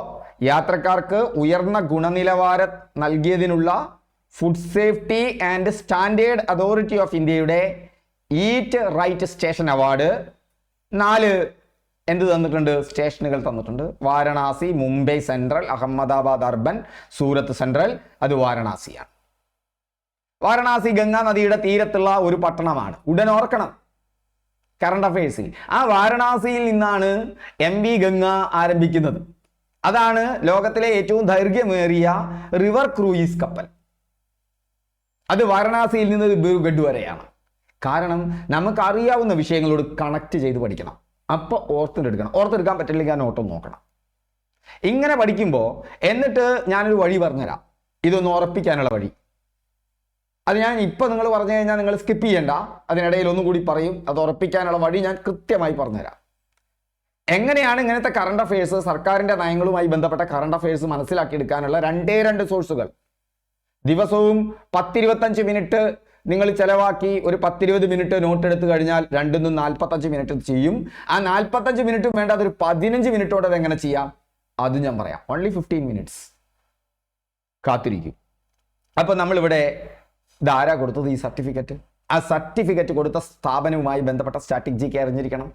യാത്രക്കാർക്ക് ഉയർന്ന ഗുണനിലവാരം നൽകിയതിനുള്ള food safety and standard authority of ഇന്ത്യയുടെ ഈറ്റ് റൈറ്റ് സ്റ്റേഷൻ അവാർഡ് 4 എന്ത് തന്നിട്ടുണ്ട്? സ്റ്റേഷനുകൾ തന്നിട്ടുണ്ട്. Varanasi, Mumbai central, Ahmedabad urban, Surat central. അത് വാരണാസിയാണ്. വാരണാസി ഗംഗാ നദിയുടെ തീരത്തുള്ള ഒരു പട്ടണമാണ്. ഉടൻ ഓർക്കണം കറണ്ട് അഫയേഴ്സിൽ. ആ വാരണാസിയിൽ നിന്നാണ് MV ഗംഗ ആരംഭിക്കുന്നത്. അതാണ് ലോകത്തിലെ ഏറ്റവും ദൈർഘ്യമേറിയ റിവർ ക്രൂയിസ് കപ്പൽ. അത് വാരണാസിയിൽ നിന്ന് ദിബ്രുഗഡ് വരെയാണ്. കാരണം നമുക്ക് അറിയാവുന്ന വിഷയങ്ങളോട് കണക്ട് ചെയ്ത് പഠിക്കണം. അപ്പോൾ ഓർത്തെടുക്കാൻ പറ്റില്ലെങ്കിൽ ആ നോട്ടം നോക്കണം. ഇങ്ങനെ പഠിക്കുമ്പോൾ എന്നിട്ട് ഞാനൊരു വഴി പറഞ്ഞുതരാം, ഇതൊന്ന് ഉറപ്പിക്കാനുള്ള വഴി. അത് ഞാൻ ഇപ്പം നിങ്ങൾ പറഞ്ഞു കഴിഞ്ഞാൽ നിങ്ങൾ സ്കിപ്പ് ചെയ്യണ്ട, അതിനിടയിൽ ഒന്നും കൂടി പറയും. അത് ഉറപ്പിക്കാനുള്ള വഴി ഞാൻ കൃത്യമായി പറഞ്ഞുതരാം. എങ്ങനെയാണ് ഇങ്ങനത്തെ കറണ്ട് അഫയേഴ്സ്, സർക്കാരിൻ്റെ നയങ്ങളുമായി ബന്ധപ്പെട്ട കറണ്ട് അഫയേഴ്സ് മനസ്സിലാക്കിയെടുക്കാനുള്ള 2 സോഴ്സുകൾ. ദിവസവും 10-25 മിനിറ്റ് നിങ്ങൾ ചിലവാക്കി ഒരു 10-20 മിനിറ്റ് നോട്ട് എടുത്തു കഴിഞ്ഞാൽ 2 45 മിനിറ്റ് ചെയ്യും. ആ 45 മിനിറ്റും വേണ്ട, അതൊരു 15 മിനിറ്റോടെ അത് എങ്ങനെ ചെയ്യാം അത് ഞാൻ പറയാം. ഓൺലി 15 മിനിറ്റ്സ് കാത്തിരിക്കും. അപ്പോൾ നമ്മളിവിടെ ഇതാരാ കൊടുത്തത് ഈ സർട്ടിഫിക്കറ്റ്? ആ സർട്ടിഫിക്കറ്റ് കൊടുത്ത സ്ഥാപനവുമായി ബന്ധപ്പെട്ട സ്റ്റാറ്റിക് അറിഞ്ഞിരിക്കണം.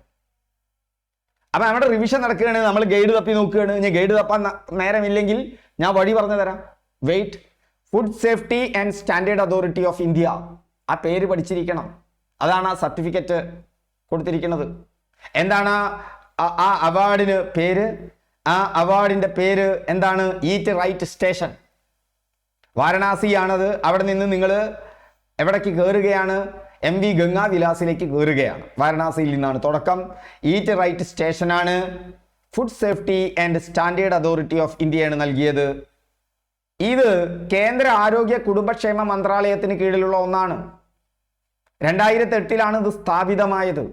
അപ്പം നമ്മുടെ റിവിഷൻ നടക്കുകയാണ്, നമ്മൾ ഗൈഡ് തപ്പി നോക്കുകയാണ്. ഞാൻ ഗൈഡ് തപ്പാൻ നേരമില്ലെങ്കിൽ ഞാൻ വഴി പറഞ്ഞു തരാം. Wait, food safety and standard authority of India, ആ പേര് പഠിച്ചിരിക്കണം. അതാണ് ആ സർട്ടിഫിക്കറ്റ് കൊടുത്തിരിക്കുന്നത്. എന്താണ് ആ അവാർഡിന് പേര്? ആ അവാർഡിൻ്റെ പേര് എന്താണ്? Eat right station. വാരണാസിയാണത്. അവിടെ നിന്ന് നിങ്ങൾ എവിടേക്ക് കയറുകയാണ്? MV ഗംഗാ വിലാസിലേക്ക് കയറുകയാണ്. വാരണാസിയിൽ നിന്നാണ് തുടക്കം. ഈറ്റ് റൈറ്റ് സ്റ്റേഷനാണ്. Food safety and standard authority of ഇന്ത്യയാണ് നൽകിയത്. ഇത് കേന്ദ്ര ആരോഗ്യ കുടുംബക്ഷേമ മന്ത്രാലയത്തിന് കീഴിലുള്ള ഒന്നാണ്. 2008 ഇത് സ്ഥാപിതമായത്.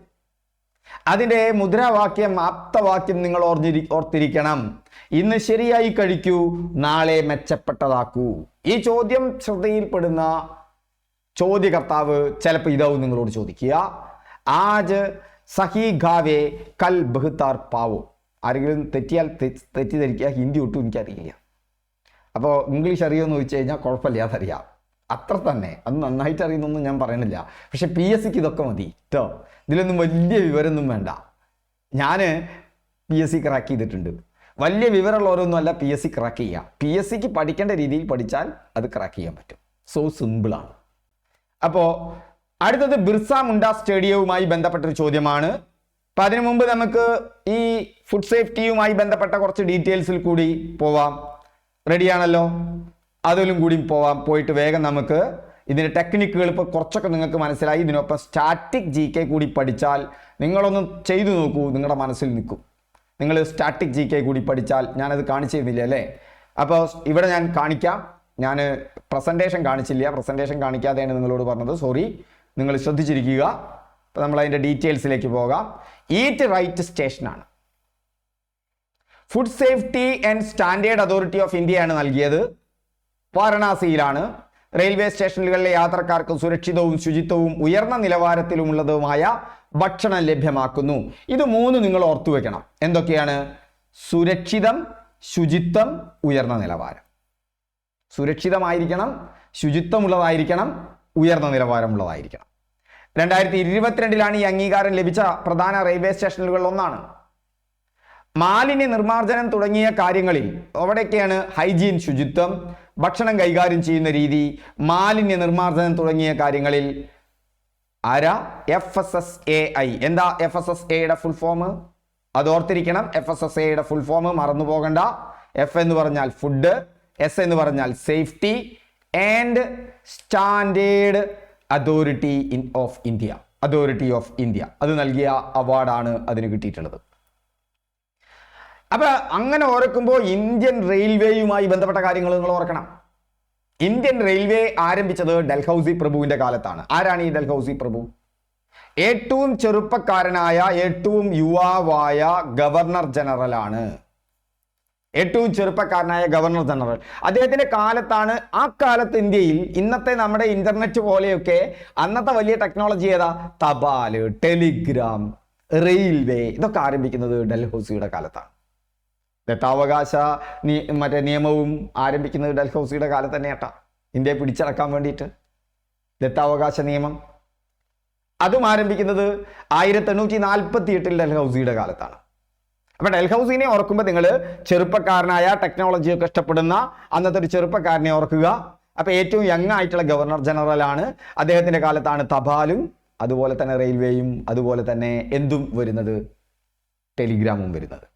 അതിൻ്റെ മുദ്രാവാക്യം, ആപ്തവാക്യം നിങ്ങൾ ഓർത്തിരിക്കണം. ഇന്ന് ശരിയായി കഴിക്കൂ, നാളെ മെച്ചപ്പെട്ടതാക്കൂ. ഈ ചോദ്യം ശ്രദ്ധയിൽപ്പെടുന്ന ചോദ്യകർത്താവ് ചിലപ്പോൾ ഇതാവും നിങ്ങളോട് ചോദിക്കുക, ആജ് സഹി ഖാവേ കൽ ബഹ്താർ പാവോ. ആരെങ്കിലും തെറ്റിദ്ധരിക്കുക. ഹിന്ദി ഒട്ടും എനിക്കറിയില്ല. അപ്പോൾ ഇംഗ്ലീഷ് അറിയുമെന്ന് ചോദിച്ചു കഴിഞ്ഞാൽ കുഴപ്പമില്ലാതറിയാം, അത്ര തന്നെ. അത് നന്നായിട്ട് അറിയുന്നൊന്നും ഞാൻ പറയണില്ല. പക്ഷെ PSCക്ക് ഇതൊക്കെ മതി കേട്ടോ. ഇതിലൊന്നും വലിയ വിവരമൊന്നും വേണ്ട. ഞാൻ PSC ക്രാക്ക് ചെയ്തിട്ടുണ്ട്. വലിയ വിവരമുള്ളവരൊന്നും അല്ല PSC ക്രാക്ക് ചെയ്യുക. PSCക്ക് പഠിക്കേണ്ട രീതിയിൽ പഠിച്ചാൽ അത് ക്രാക്ക് ചെയ്യാൻ പറ്റും. സോ സിമ്പിളാണ്. അപ്പോൾ അടുത്തത് ബിർസ മുണ്ട സ്റ്റേഡിയവുമായി ബന്ധപ്പെട്ടൊരു ചോദ്യമാണ്. അപ്പം അതിനു മുമ്പ് നമുക്ക് ഈ ഫുഡ് സേഫ്റ്റിയുമായി ബന്ധപ്പെട്ട കുറച്ച് ഡീറ്റെയിൽസിൽ കൂടി പോവാം. റെഡിയാണല്ലോ? അതിലും കൂടി പോവാം. പോയിട്ട് വേഗം നമുക്ക് ഇതിൻ്റെ ടെക്നിക്കുകൾ ഇപ്പോൾ കുറച്ചൊക്കെ നിങ്ങൾക്ക് മനസ്സിലായി. ഇതിനൊപ്പം സ്റ്റാറ്റിക് GK കൂടി പഠിച്ചാൽ നിങ്ങളൊന്ന് ചെയ്തു നോക്കൂ, നിങ്ങളുടെ മനസ്സിൽ നിൽക്കും. നിങ്ങൾ സ്റ്റാറ്റിക് GK കൂടി പഠിച്ചാൽ, ഞാനത് കാണിച്ചിരുന്നില്ല അല്ലേ? അപ്പോൾ ഇവിടെ ഞാൻ കാണിക്കാം. ഞാൻ പ്രസൻറ്റേഷൻ കാണിച്ചില്ല. പ്രസൻറ്റേഷൻ കാണിക്കാതെയാണ് നിങ്ങളോട് പറഞ്ഞത്. സോറി, നിങ്ങൾ ശ്രദ്ധിച്ചിരിക്കുക. അപ്പോൾ നമ്മൾ അതിൻ്റെ ഡീറ്റെയിൽസിലേക്ക് പോകാം. ഈറ്റ് റൈറ്റ് സ്റ്റേഷനാണ്. Food safety and standard authority of ഇന്ത്യയാണ് നൽകിയത്. വാരണാസിയിലാണ്. റെയിൽവേ സ്റ്റേഷനുകളിലെ യാത്രക്കാർക്ക് സുരക്ഷിതവും ശുചിത്വവും ഉയർന്ന നിലവാരത്തിലുമുള്ളതുമായ ഭക്ഷണം ലഭ്യമാക്കുന്നു. ഇത് 3 നിങ്ങൾ ഓർത്തുവെക്കണം. എന്തൊക്കെയാണ്? സുരക്ഷിതം, ശുചിത്വം, ഉയർന്ന നിലവാരം. സുരക്ഷിതമായിരിക്കണം, ശുചിത്വമുള്ളതായിരിക്കണം, ഉയർന്ന നിലവാരമുള്ളതായിരിക്കണം. 2022 ഈ അംഗീകാരം ലഭിച്ച പ്രധാന റെയിൽവേ സ്റ്റേഷനുകളിൽ ഒന്നാണ്. മാലിന്യ നിർമ്മാർജ്ജനം തുടങ്ങിയ കാര്യങ്ങളിൽ അവിടെയൊക്കെയാണ് ഹൈജീൻ, ശുചിത്വം, ഭക്ഷണം കൈകാര്യം ചെയ്യുന്ന രീതി, മാലിന്യ നിർമ്മാർജ്ജനം തുടങ്ങിയ കാര്യങ്ങളിൽ FSSAI. എന്താ FSSAIയുടെ ഫുൾ ഫോം? അത് ഓർത്തിരിക്കണം. FSSAIയുടെ ഫുൾ ഫോം മറന്നു പോകണ്ട. F എന്ന് പറഞ്ഞാൽ ഫുഡ്, S എന്ന് പറഞ്ഞാൽ safety, and standard authority of India അത് നൽകിയ അവാർഡാണ് അതിന് കിട്ടിയിട്ടുള്ളത്. അപ്പൊ അങ്ങനെ ഓർക്കുമ്പോൾ ഇന്ത്യൻ റെയിൽവേയുമായി ബന്ധപ്പെട്ട കാര്യങ്ങൾ നിങ്ങൾ ഓർക്കണം. ഇന്ത്യൻ റെയിൽവേ ആരംഭിച്ചത് ഡൽഹൌസി പ്രഭുവിന്റെ കാലത്താണ്. ആരാണ് ഈ ഡൽഹൌസി പ്രഭു? ഏറ്റവും ചെറുപ്പക്കാരനായ, ഏറ്റവും യുവാവായ ഗവർണർ ജനറലാണ്. ഏറ്റവും ചെറുപ്പക്കാരനായ ഗവർണർ ജനറൽ അദ്ദേഹത്തിന്റെ കാലത്താണ്. ആ കാലത്ത് ഇന്ത്യയിൽ ഇന്നത്തെ നമ്മുടെ ഇന്റർനെറ്റ് പോലെയൊക്കെ അന്നത്തെ വലിയ ടെക്നോളജി ഏതാ? തപാല്, ടെലിഗ്രാം, റെയിൽവേ ഇതൊക്കെ ആരംഭിക്കുന്നത് ഡൽഹൌസിയുടെ കാലത്താണ്. ദത്താവകാശ നിയമവും ആരംഭിക്കുന്നത് ഡൽഹൌസിയുടെ കാലത്ത് തന്നെ കേട്ടാ. ഇന്ത്യയെ പിടിച്ചടക്കാൻ വേണ്ടിയിട്ട് ദത്താവകാശ നിയമം അതും ആരംഭിക്കുന്നത് 1848 ഡൽഹൌസിയുടെ കാലത്താണ്. അപ്പൊ ഡൽഹൌസിനെ ഓർക്കുമ്പോൾ നിങ്ങൾ ചെറുപ്പക്കാരനായ, ടെക്നോളജിയൊക്കെ ഇഷ്ടപ്പെടുന്ന അന്നത്തെ ഒരു ചെറുപ്പക്കാരനെ ഓർക്കുക. അപ്പൊ ഏറ്റവും യങ് ആയിട്ടുള്ള ഗവർണർ ജനറലാണ്. അദ്ദേഹത്തിന്റെ കാലത്താണ് തപാലും അതുപോലെ തന്നെ റെയിൽവേയും അതുപോലെ തന്നെ എന്തും വരുന്നത്? ടെലിഗ്രാമും വരുന്നത്.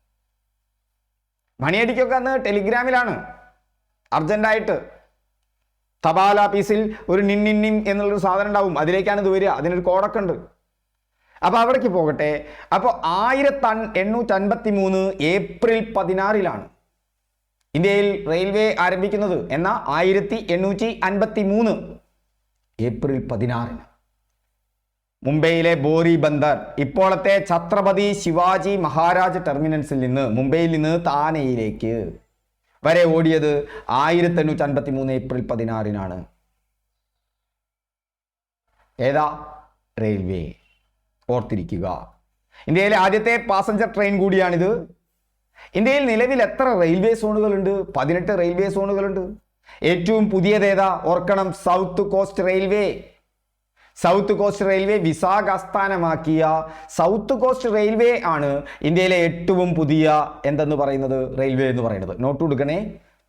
മണിയടിക്കൊക്കെ അന്ന് ടെലിഗ്രാമിലാണ് അർജന്റായിട്ട്. തപാൽ ഓഫീസിൽ ഒരു നിന്നിന്നിം എന്നുള്ളൊരു സാധനം ഉണ്ടാവും, അതിലേക്കാണ് ഇത് വരിക. അതിനൊരു കോഡൊക്കെ ഉണ്ട്. അപ്പൊ അവിടേക്ക് പോകട്ടെ. അപ്പോൾ 1853 ഏപ്രിൽ 16 ഇന്ത്യയിൽ റെയിൽവേ ആരംഭിക്കുന്നത്. എന്നാൽ 1853 ഏപ്രിൽ 16 മുംബൈയിലെ ബോറി ബന്ദർ, ഇപ്പോഴത്തെ ഛത്രപതി ശിവാജി മഹാരാജ് ടെർമിനൽസിൽ നിന്ന്, മുംബൈയിൽ നിന്ന് താനെയിലേക്ക് വരെ ഓടിയത് 1853 ഏപ്രിൽ 16 ഏതാ? റെയിൽവേ. ഓർത്തിരിക്കുക. ഇന്ത്യയിലെ ആദ്യത്തെ പാസഞ്ചർ ട്രെയിൻ കൂടിയാണിത്. ഇന്ത്യയിൽ നിലവിൽ എത്ര റെയിൽവേ സോണുകളുണ്ട്? 18 റെയിൽവേ സോണുകളുണ്ട്. ഏറ്റവും പുതിയതേതാ? ഓർക്കണം, south coast railway. South coast railway Visakha ആസ്ഥാനമാക്കിയ സൗത്ത് കോസ്റ്റ് റെയിൽവേ ആണ് ഇന്ത്യയിലെ ഏറ്റവും പുതിയ എന്തെന്ന് പറയുന്നത്? റെയിൽവേ എന്ന് പറയുന്നത്. നോട്ട് കൊടുക്കണേ.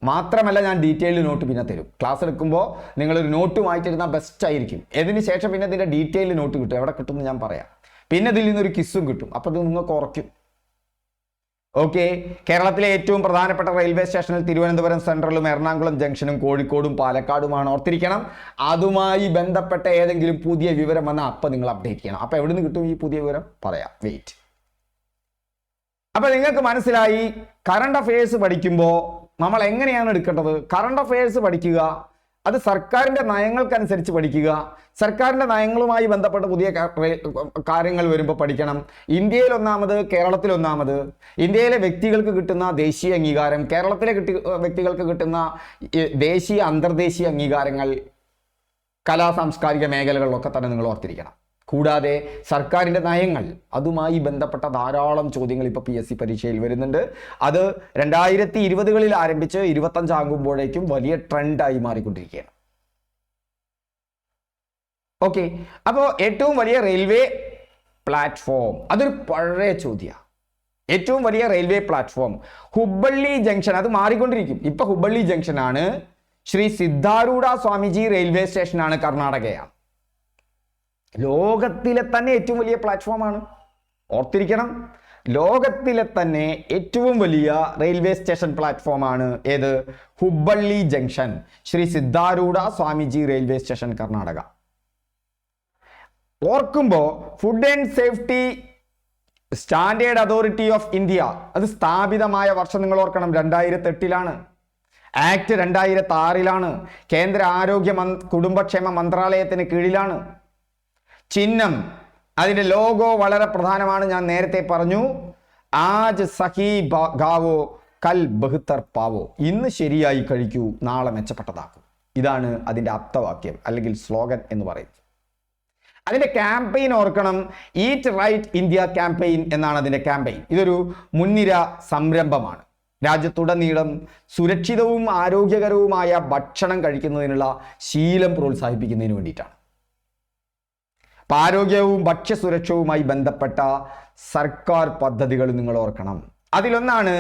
മാത്രമല്ല, ഞാൻ ഡീറ്റെയിൽഡ് നോട്ട് പിന്നെ തരും. ക്ലാസ് എടുക്കുമ്പോൾ നിങ്ങളൊരു നോട്ട് വായിച്ചിരുന്നാൽ ബെസ്റ്റ് ആയിരിക്കും. ഇതിന് ശേഷം പിന്നെ ഇതിൻ്റെ ഡീറ്റെയിൽഡ് നോട്ട് കിട്ടും. എവിടെ കിട്ടുമെന്ന് ഞാൻ പറയാം. പിന്നെ ഇതിൽ നിന്നൊരു കിസ്സും കിട്ടും. അപ്പോൾ അത് നിങ്ങൾക്ക് ഉറയ്ക്കും. ഓക്കെ. കേരളത്തിലെ ഏറ്റവും പ്രധാനപ്പെട്ട റെയിൽവേ സ്റ്റേഷനിൽ തിരുവനന്തപുരം സെൻട്രലും എറണാകുളം ജംഗ്ഷനും കോഴിക്കോടും പാലക്കാടുമാണ്. ഓർത്തിരിക്കണം. അതുമായി ബന്ധപ്പെട്ട ഏതെങ്കിലും പുതിയ വിവരം വന്നാൽ അപ്പം നിങ്ങൾ അപ്ഡേറ്റ് ചെയ്യണം. അപ്പം എവിടെ നിന്ന് കിട്ടും ഈ പുതിയ വിവരം? പറയാം, വെയിറ്റ്. അപ്പം നിങ്ങൾക്ക് മനസ്സിലായി. കറണ്ട് അഫയേഴ്സ് പഠിക്കുമ്പോൾ നമ്മൾ എങ്ങനെയാണ് എടുക്കേണ്ടത്? കറണ്ട് അഫയേഴ്സ് പഠിക്കുക, അത് സർക്കാരിൻ്റെ നയങ്ങൾക്കനുസരിച്ച് പഠിക്കുക. സർക്കാരിൻ്റെ നയങ്ങളുമായി ബന്ധപ്പെട്ട പുതിയ കാര്യങ്ങൾ വരുമ്പോൾ പഠിക്കണം. ഇന്ത്യയിൽ ഒന്നാമത്, കേരളത്തിൽ ഒന്നാമത്. ഇന്ത്യയിലെ വ്യക്തികൾക്ക് കിട്ടുന്ന ദേശീയ അംഗീകാരം, കേരളത്തിലെ വ്യക്തികൾക്ക് കിട്ടുന്ന ദേശീയ അന്തർദേശീയ അംഗീകാരങ്ങൾ കലാ സാംസ്കാരിക മേഖലകളിലൊക്കെ തന്നെ നിങ്ങൾ ഓർത്തിരിക്കണം. കൂടാതെ സർക്കാരിൻ്റെ നയങ്ങൾ, അതുമായി ബന്ധപ്പെട്ട ധാരാളം ചോദ്യങ്ങൾ ഇപ്പോൾ PSC പരീക്ഷയിൽ വരുന്നുണ്ട്. അത് 2020 ആരംഭിച്ച് 25 ആകുമ്പോഴേക്കും വലിയ ട്രെൻഡായി മാറിക്കൊണ്ടിരിക്കുകയാണ്. ഓക്കെ. അപ്പോൾ ഏറ്റവും വലിയ റെയിൽവേ പ്ലാറ്റ്ഫോം, അതൊരു പഴയ ചോദ്യമാണ്. ഏറ്റവും വലിയ റെയിൽവേ പ്ലാറ്റ്ഫോം ഹുബ്ബള്ളി ജംഗ്ഷൻ. അത് മാറിക്കൊണ്ടിരിക്കും. ഇപ്പൊ ഹുബ്ബള്ളി ജംഗ്ഷനാണ്. ശ്രീ സിദ്ധാരൂഢ സ്വാമിജി റെയിൽവേ സ്റ്റേഷനാണ്, കർണാടകയാണ്. ലോകത്തിലെ തന്നെ ഏറ്റവും വലിയ പ്ലാറ്റ്ഫോമാണ്. ഓർത്തിരിക്കണം. ലോകത്തിലെ തന്നെ ഏറ്റവും വലിയ റെയിൽവേ സ്റ്റേഷൻ പ്ലാറ്റ്ഫോമാണ് ഏത്? Hubballi junction, Shri Siddharoodha Swamiji railway station, Karnataka. ഓർക്കുമ്പോൾ food and safety standard authority of India അത് സ്ഥാപിതമായ വർഷം നിങ്ങൾ ഓർക്കണം, 2008 ആക്ട് 2006 കേന്ദ്ര ആരോഗ്യ കുടുംബക്ഷേമ മന്ത്രാലയത്തിന് കീഴിലാണ്. ചിഹ്നം, അതിൻ്റെ ലോഗോ വളരെ പ്രധാനമാണ്. ഞാൻ നേരത്തെ പറഞ്ഞു, ആജ് സഹി ഗാവോ കൽ ബഹ്തർ പാവോ. ഇന്ന് ശരിയായി കഴിക്കൂ, നാളെ മെച്ചപ്പെട്ടതാക്കും. ഇതാണ് അതിൻ്റെ ആപ്തവാക്യം അല്ലെങ്കിൽ സ്ലോഗൻ എന്ന് പറയുന്നത്. അതിൻ്റെ ക്യാമ്പയിൻ ഓർക്കണം, ഈറ്റ് റൈറ്റ് ഇന്ത്യ ക്യാമ്പയിൻ എന്നാണ് അതിൻ്റെ ക്യാമ്പയിൻ. ഇതൊരു മുൻനിര സംരംഭമാണ്. രാജ്യത്തുടനീളം സുരക്ഷിതവും ആരോഗ്യകരവുമായ ഭക്ഷണം കഴിക്കുന്നതിനുള്ള ശീലം പ്രോത്സാഹിപ്പിക്കുന്നതിന് വേണ്ടിയിട്ടാണ്. അപ്പം ആരോഗ്യവും ഭക്ഷ്യസുരക്ഷവുമായി ബന്ധപ്പെട്ട സർക്കാർ പദ്ധതികൾ നിങ്ങൾ ഓർക്കണം. അതിലൊന്നാണ്,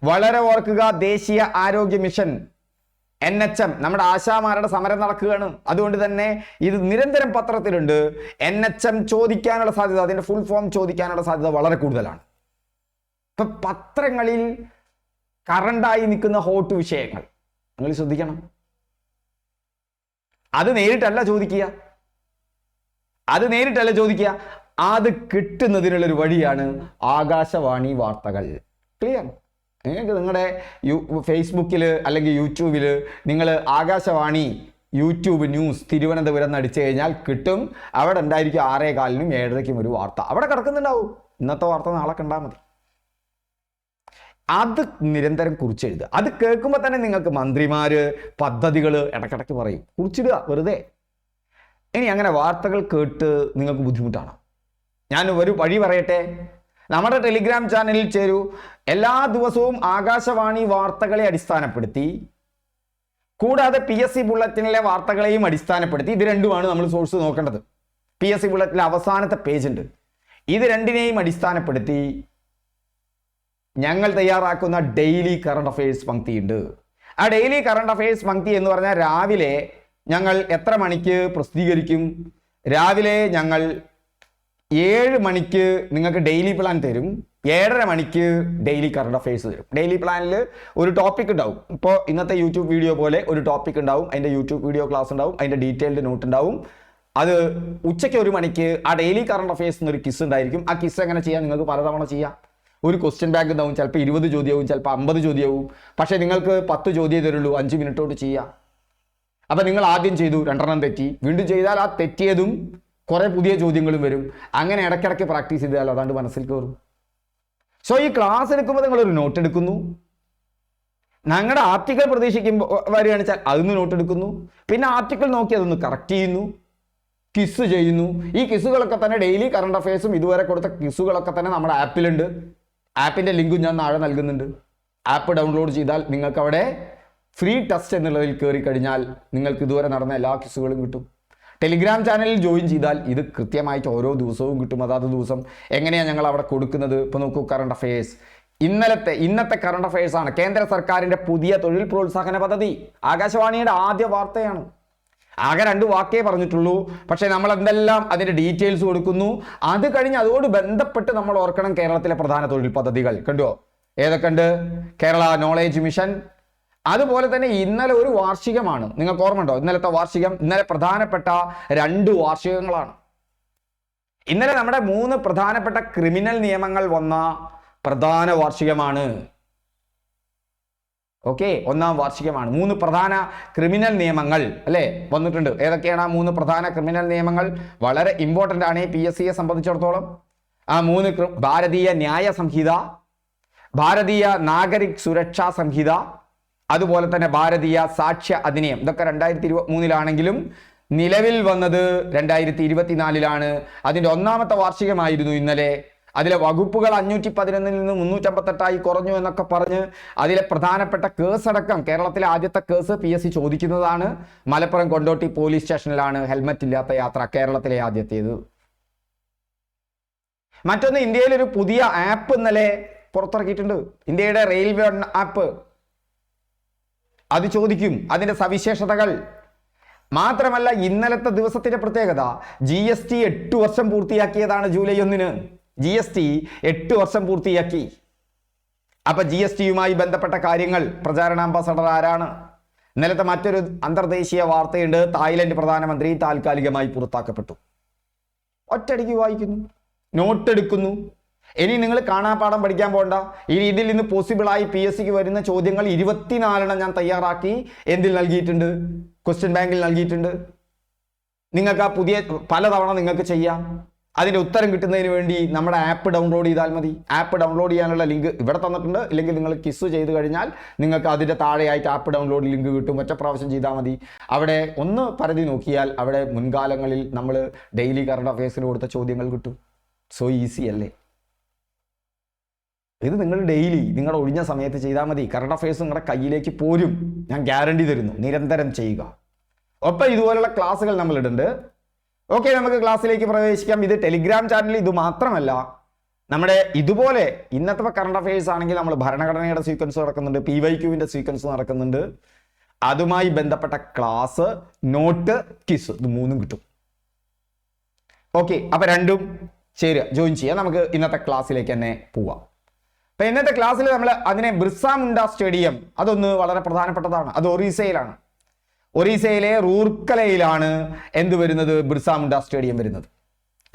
വളരെ ഓർക്കുക, ദേശീയ ആരോഗ്യ മിഷൻ NHM. നമ്മുടെ ആശാമാരുടെ സമരം നടക്കുകയാണ്. അതുകൊണ്ട് തന്നെ ഇത് നിരന്തരം പത്രത്തിലുണ്ട്. NHM ചോദിക്കാനുള്ള സാധ്യത, അതിൻ്റെ ഫുൾ ഫോം ചോദിക്കാനുള്ള സാധ്യത വളരെ കൂടുതലാണ്. ഇപ്പം പത്രങ്ങളിൽ കറണ്ടായി നിൽക്കുന്ന ഹോട്ട് വിഷയങ്ങൾ നിങ്ങൾ ശ്രദ്ധിക്കണം. അത് നേരിട്ടല്ല ചോദിക്കുക, അത് നേരിട്ടല്ല ചോദിക്കുക, അത് കിട്ടുന്നതിനുള്ളൊരു വഴിയാണ് ആകാശവാണി വാർത്തകൾ. ക്ലിയർ? നിങ്ങൾക്ക് നിങ്ങളുടെ ഫേസ്ബുക്കിൽ അല്ലെങ്കിൽ യൂട്യൂബിൽ നിങ്ങൾ ആകാശവാണി യൂട്യൂബ് ന്യൂസ് തിരുവനന്തപുരം എന്ന് അടിച്ചു കഴിഞ്ഞാൽ കിട്ടും. അവിടെ ഉണ്ടായിരിക്കും 6:15-നും 7:30-ക്കും ഒരു വാർത്ത അവിടെ കിടക്കുന്നുണ്ടാവും. ഇന്നത്തെ വാർത്ത നാളെ കണ്ടാൽ മതി. അത് നിരന്തരം കുറിച്ചെഴുതുക. അത് കേൾക്കുമ്പോൾ തന്നെ നിങ്ങൾക്ക് മന്ത്രിമാര് പദ്ധതികൾ ഇടയ്ക്കിടയ്ക്ക് പറയും, കുറിച്ചിടുക വെറുതെ. ഇനി അങ്ങനെ വാർത്തകൾ കേട്ട് നിങ്ങൾക്ക് ബുദ്ധിമുട്ടാണ്, ഞാൻ ഒരു വഴി പറയട്ടെ. നമ്മുടെ ടെലിഗ്രാം ചാനലിൽ ചേരൂ. എല്ലാ ദിവസവും ആകാശവാണി വാർത്തകളെ അടിസ്ഥാനപ്പെടുത്തി കൂടാതെ PSC ബുള്ളറ്റിനിലെ വാർത്തകളെയും അടിസ്ഥാനപ്പെടുത്തി, ഇത് രണ്ടുമാണ് നമ്മൾ സോഴ്സ് നോക്കേണ്ടത്. PSC ബുള്ളറ്റിലെ അവസാനത്തെ പേജ് ഉണ്ട്. ഇത് രണ്ടിനെയും അടിസ്ഥാനപ്പെടുത്തി ഞങ്ങൾ തയ്യാറാക്കുന്ന ഡെയിലി കറണ്ട് അഫയേഴ്സ് പങ്ക്തിയുണ്ട്. ആ ഡെയിലി കറണ്ട് അഫയേഴ്സ് പങ്ക്തി എന്ന് പറഞ്ഞാൽ രാവിലെ ഞങ്ങൾ എത്ര മണിക്ക് പ്രസിദ്ധീകരിക്കും? രാവിലെ ഞങ്ങൾ 7 മണിക്ക് നിങ്ങൾക്ക് ഡെയിലി പ്ലാൻ തരും, 7:30 മണിക്ക് ഡെയിലി കറണ്ട് അഫയേഴ്സ് തരും. ഡെയിലി പ്ലാനിൽ ഒരു ടോപ്പിക് ഉണ്ടാവും. ഇപ്പോൾ ഇന്നത്തെ യൂട്യൂബ് വീഡിയോ പോലെ ഒരു ടോപ്പിക് ഉണ്ടാവും, അതിൻ്റെ യൂട്യൂബ് വീഡിയോ ക്ലാസ് ഉണ്ടാവും, അതിൻ്റെ ഡീറ്റെയിൽഡ് നോട്ട് ഉണ്ടാവും. അത് ഉച്ചയ്ക്ക് 1 മണിക്ക് ആ ഡെയിലി കറണ്ട് അഫയേഴ്സ് എന്നൊരു കിസ് ഉണ്ടായിരിക്കും. ആ കിസ് എങ്ങനെ ചെയ്യാം? നിങ്ങൾക്ക് പലതവണ ചെയ്യാം. ഒരു ക്വസ്റ്റ്യൻ ബാങ്ക് ഉണ്ടാവും, ചിലപ്പോൾ 20 ചോദ്യവും ചിലപ്പോൾ 50 ചോദ്യവും. പക്ഷേ നിങ്ങൾക്ക് 10 ചോദ്യം തരുള്ളൂ, 5 മിനിറ്റ് കൊണ്ട് ചെയ്യാം. അപ്പം നിങ്ങൾ ആദ്യം ചെയ്തു, 2 തെറ്റി, വീണ്ടും ചെയ്താൽ ആ തെറ്റിയതും കുറേ പുതിയ ചോദ്യങ്ങളും വരും. അങ്ങനെ ഇടയ്ക്കിടയ്ക്ക് പ്രാക്ടീസ് ചെയ്താൽ അതാണ്ട് മനസ്സിൽ കയറും. സോ ഈ ക്ലാസ് എടുക്കുമ്പോൾ നിങ്ങളൊരു നോട്ട് എടുക്കുന്നു, ഞങ്ങളുടെ ആർട്ടിക്കിൾ പ്രതീക്ഷിക്കുമ്പോൾ വരികയാണെന്ന് വെച്ചാൽ അതിന് നോട്ട് എടുക്കുന്നു, പിന്നെ ആർട്ടിക്കിൾ നോക്കി അതൊന്ന് കറക്റ്റ് ചെയ്യുന്നു, കിസ് ചെയ്യുന്നു. ഈ കിസുകളൊക്കെ തന്നെ ഡെയിലി കറണ്ട് അഫയേഴ്സും ഇതുവരെ കൊടുത്ത കിസുകളൊക്കെ തന്നെ നമ്മുടെ ആപ്പിലുണ്ട്. ആപ്പിൻ്റെ ലിങ്കും ഞാൻ താഴെ നൽകുന്നുണ്ട്. ആപ്പ് ഡൗൺലോഡ് ചെയ്താൽ നിങ്ങൾക്ക് അവിടെ ഫ്രീ ടെസ്റ്റ് എന്നുള്ളതിൽ കയറി കഴിഞ്ഞാൽ നിങ്ങൾക്ക് ഇതുവരെ നടന്ന എല്ലാ കിസുകളും കിട്ടും. ടെലിഗ്രാം ചാനലിൽ ജോയിൻ ചെയ്താൽ ഇത് കൃത്യമായിട്ട് ഓരോ ദിവസവും കിട്ടും. അതാത് ദിവസം എങ്ങനെയാണ് ഞങ്ങൾ അവിടെ കൊടുക്കുന്നത്? ഇപ്പോൾ നോക്കൂ, കറണ്ട് അഫയേഴ്സ് ഇന്നത്തെ കറണ്ട് അഫയേഴ്സ് ആണ്. കേന്ദ്ര സർക്കാരിൻ്റെ പുതിയ തൊഴിൽ പ്രോത്സാഹന പദ്ധതി ആകാശവാണിയുടെ ആദ്യ വാർത്തയാണ്. ആകെ 2 വാക്കേ പറഞ്ഞിട്ടുള്ളൂ, പക്ഷേ നമ്മൾ എന്തെല്ലാം അതിൻ്റെ ഡീറ്റെയിൽസ് കൊടുക്കുന്നു. അത് കഴിഞ്ഞ് അതോട് ബന്ധപ്പെട്ട് നമ്മൾ ഓർക്കണം കേരളത്തിലെ പ്രധാന തൊഴിൽ പദ്ധതികൾ. കണ്ടോ ഏതൊക്കെ ഉണ്ട്? Kerala knowledge mission. അതുപോലെ തന്നെ ഇന്നലെ ഒരു വാർഷികമാണ്, നിങ്ങൾക്ക് ഓർമ്മയുണ്ടോ? ഇന്നലത്തെ വാർഷികം. ഇന്നലെ പ്രധാനപ്പെട്ട 2 വാർഷികങ്ങളാണ്. ഇന്നലെ നമ്മുടെ 3 പ്രധാനപ്പെട്ട ക്രിമിനൽ നിയമങ്ങൾ വന്ന പ്രധാന വാർഷികമാണ്. ഓക്കെ, 1-ാം വാർഷികമാണ്. 3 പ്രധാന ക്രിമിനൽ നിയമങ്ങൾ അല്ലേ വന്നിട്ടുണ്ട്. ഏതൊക്കെയാണ് ആ 3 പ്രധാന ക്രിമിനൽ നിയമങ്ങൾ? വളരെ ഇമ്പോർട്ടൻ്റ് ആണ് PSCയെ സംബന്ധിച്ചിടത്തോളം. ആ 3 ഭാരതീയ ന്യായ സംഹിത, ഭാരതീയ നാഗരിക് സുരക്ഷാ സംഹിത, അതുപോലെ തന്നെ ഭാരതീയ സാക്ഷ്യ അധിനിയം. ഇതൊക്കെ 2023-ലാണെങ്കിലും നിലവിൽ വന്നത് 2024-ലാണ്. അതിൻ്റെ 1-ാമത്തെ വാർഷികമായിരുന്നു ഇന്നലെ. അതിലെ വകുപ്പുകൾ 511-ൽ നിന്ന് 358-ആയി കുറഞ്ഞു എന്നൊക്കെ പറഞ്ഞ് അതിലെ പ്രധാനപ്പെട്ട കേസ് അടക്കം, കേരളത്തിലെ ആദ്യത്തെ കേസ് PSC ചോദിക്കുന്നതാണ്. മലപ്പുറം കൊണ്ടോട്ടി പോലീസ് സ്റ്റേഷനിലാണ് ഹെൽമറ്റ് ഇല്ലാത്ത യാത്ര, കേരളത്തിലെ ആദ്യത്തേത്. മറ്റൊന്ന്, ഇന്ത്യയിൽ ഒരു പുതിയ ആപ്പ് ഇന്നലെ പുറത്തിറക്കിയിട്ടുണ്ട്, ഇന്ത്യയുടെ റെയിൽവേ ആപ്പ്. അത് ചോദിക്കും, അതിൻ്റെ സവിശേഷതകൾ. മാത്രമല്ല ഇന്നലത്തെ ദിവസത്തിന്റെ പ്രത്യേകത, GST 8 വർഷം പൂർത്തിയാക്കിയതാണ്. ജൂലൈ 1-ന് GST 8 വർഷം പൂർത്തിയാക്കി. അപ്പൊ GSTയുമായി ബന്ധപ്പെട്ട കാര്യങ്ങൾ പ്രചാരണ അംബാസഡർ ആരാണ്? ഇന്നലത്തെ മറ്റൊരു അന്തർദേശീയ വാർത്തയുണ്ട്, തായ്ലൻഡ് പ്രധാനമന്ത്രി താൽക്കാലികമായി പുറത്താക്കപ്പെട്ടു. ഒറ്റയടിക്ക് വായിക്കുന്നു, നോട്ട് എടുക്കുന്നു. ഇനി നിങ്ങൾ കാണാപ്പാഠം പഠിക്കാൻ പോകണ്ട. ഇനി ഇതിൽ നിന്ന് പോസിബിളായി PSCക്ക് വരുന്ന ചോദ്യങ്ങൾ 24 ഞാൻ തയ്യാറാക്കി എന്തിൽ നൽകിയിട്ടുണ്ട്? ക്വസ്റ്റ്യൻ ബാങ്കിൽ നൽകിയിട്ടുണ്ട്. നിങ്ങൾക്ക് ആ പുതിയ പലതവണ നിങ്ങൾക്ക് ചെയ്യാം. അതിൻ്റെ ഉത്തരം കിട്ടുന്നതിന് വേണ്ടി നമ്മുടെ ആപ്പ് ഡൗൺലോഡ് ചെയ്താൽ മതി. ആപ്പ് ഡൗൺലോഡ് ചെയ്യാനുള്ള ലിങ്ക് ഇവിടെ തന്നിട്ടുണ്ട്. ഇല്ലെങ്കിൽ നിങ്ങൾ കിസ് ചെയ്ത് കഴിഞ്ഞാൽ നിങ്ങൾക്ക് അതിൻ്റെ താഴെയായിട്ട് ആപ്പ് ഡൗൺലോഡ് ലിങ്ക് കിട്ടും. ഒറ്റ പ്രാവശ്യം ചെയ്താൽ മതി. അവിടെ ഒന്ന് പരതി നോക്കിയാൽ അവിടെ മുൻകാലങ്ങളിൽ നമ്മൾ ഡെയിലി കറണ്ട് അഫയേഴ്സിന് കൊടുത്ത ചോദ്യങ്ങൾ കിട്ടും. സോ ഈസി അല്ലേ? ഇത് നിങ്ങൾ ഡെയിലി നിങ്ങളുടെ ഒഴിഞ്ഞ സമയത്ത് ചെയ്താൽ മതി. കറണ്ട് അഫയേഴ്സ് നിങ്ങളുടെ കയ്യിലേക്ക് പോരും, ഞാൻ ഗ്യാരണ്ടി തരുന്നു. നിരന്തരം ചെയ്യുക. ഒപ്പം ഇതുപോലുള്ള ക്ലാസ്സുകൾ നമ്മൾ ഇടുന്നുണ്ട്. ഓക്കെ, നമുക്ക് ക്ലാസ്സിലേക്ക് പ്രവേശിക്കാം. ഇത് ടെലിഗ്രാം ചാനലിൽ ഇത് മാത്രമല്ല, നമ്മുടെ ഇതുപോലെ ഇന്നത്തെ കറണ്ട് അഫയേഴ്സ് ആണെങ്കിൽ നമ്മൾ ഭരണഘടനയുടെ സീക്വൻസ് നടക്കുന്നുണ്ട്, PYQവിൻ്റെ സീക്വൻസ് നടക്കുന്നുണ്ട്. അതുമായി ബന്ധപ്പെട്ട ക്ലാസ്, നോട്ട്, കിസ്, ഇത് 3 കിട്ടും. ഓക്കെ, അപ്പൊ 2 ചേരുക, ജോയിൻ ചെയ്യാം. നമുക്ക് ഇന്നത്തെ ക്ലാസ്സിലേക്ക് തന്നെ പോവാം. അപ്പൊ ഇന്നത്തെ ക്ലാസ്സിൽ നമ്മൾ അതിനെ ബിർസ മുണ്ട സ്റ്റേഡിയം, അതൊന്ന് വളരെ പ്രധാനപ്പെട്ടതാണ്. അത് ഒറീസയിലാണ്. ഒറീസയിലെ റൂർക്കലയിലാണ് എന്ത് വരുന്നത്? ബിർസ മുണ്ട സ്റ്റേഡിയം വരുന്നത്.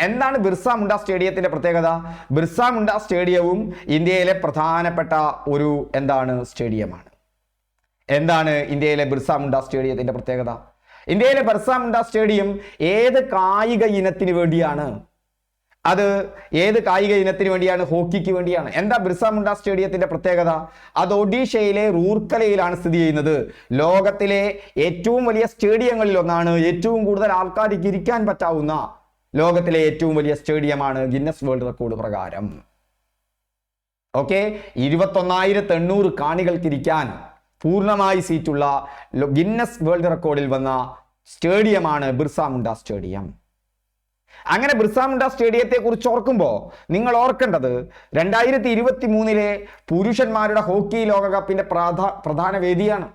എന്താണ് ബിർസ മുണ്ട സ്റ്റേഡിയത്തിന്റെ പ്രത്യേകത? ബിർസ മുണ്ട സ്റ്റേഡിയവും ഇന്ത്യയിലെ പ്രധാനപ്പെട്ട ഒരു സ്റ്റേഡിയമാണ്. എന്താണ് ഇന്ത്യയിലെ ബിർസ മുണ്ട സ്റ്റേഡിയത്തിന്റെ പ്രത്യേകത? ഇന്ത്യയിലെ ബിർസ മുണ്ട സ്റ്റേഡിയം ഏത് കായിക ഇനത്തിന് വേണ്ടിയാണ്? അത് ഏത് കായിക ഇനത്തിന് വേണ്ടിയാണ്? ഹോക്കിക്ക് വേണ്ടിയാണ്. എന്താ ബിർസ മുണ്ട സ്റ്റേഡിയത്തിന്റെ പ്രത്യേകത? അത് ഒഡീഷയിലെ റൂർക്കലയിലാണ് സ്ഥിതി ചെയ്യുന്നത്. ലോകത്തിലെ ഏറ്റവും വലിയ സ്റ്റേഡിയങ്ങളിൽ ഒന്നാണ്. ഏറ്റവും കൂടുതൽ ആൾക്കാർക്ക് ഇരിക്കാൻ പറ്റാവുന്ന ലോകത്തിലെ ഏറ്റവും വലിയ സ്റ്റേഡിയമാണ് ഗിന്നസ് വേൾഡ് റെക്കോർഡ് പ്രകാരം. ഓക്കെ, 21,800 കാണികൾക്കിരിക്കാൻ പൂർണ്ണമായി സീറ്റുള്ള ഗിന്നസ് വേൾഡ് റെക്കോർഡിൽ വന്ന സ്റ്റേഡിയമാണ് ബിർസ മുണ്ട സ്റ്റേഡിയം. അങ്ങനെ ബിർസ മുണ്ട സ്റ്റേഡിയത്തെ കുറിച്ച് ഓർക്കുമ്പോൾ നിങ്ങൾ ഓർക്കേണ്ടത് 2023 പുരുഷന്മാരുടെ ഹോക്കി ലോകകപ്പിന്റെ പ്രധാന വേദിയാണ്.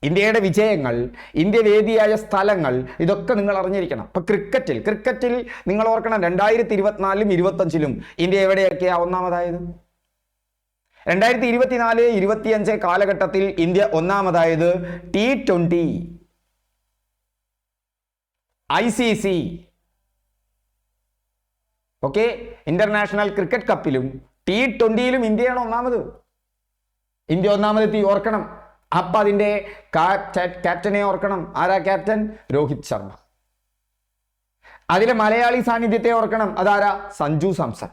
ഇന്ത്യയുടെ വിജയങ്ങൾ, ഇന്ത്യ വേദിയായ സ്ഥലങ്ങൾ, ഇതൊക്കെ നിങ്ങൾ അറിഞ്ഞിരിക്കണം. ഇപ്പൊ ക്രിക്കറ്റിൽ നിങ്ങൾ ഓർക്കണം 2024-ലും 25-ലും ഇന്ത്യ എവിടെയൊക്കെയാ ഒന്നാമതായത്? 2024-25 കാലഘട്ടത്തിൽ ഇന്ത്യ ഒന്നാമതായത് T20, ICC, okay, international cricket കപ്പിലും T20-ലും ഇന്ത്യയാണ് ഒന്നാമത്. ഇന്ത്യ ഒന്നാമതെത്തി, ഓർക്കണം. അപ്പൊ അതിന്റെ ക്യാപ്റ്റനെ ഓർക്കണം. ആരാ ക്യാപ്റ്റൻ? രോഹിത് ശർമ്മ. അതിലെ മലയാളി സാന്നിധ്യത്തെ ഓർക്കണം. അതാരാ? സഞ്ജു സാംസൺ.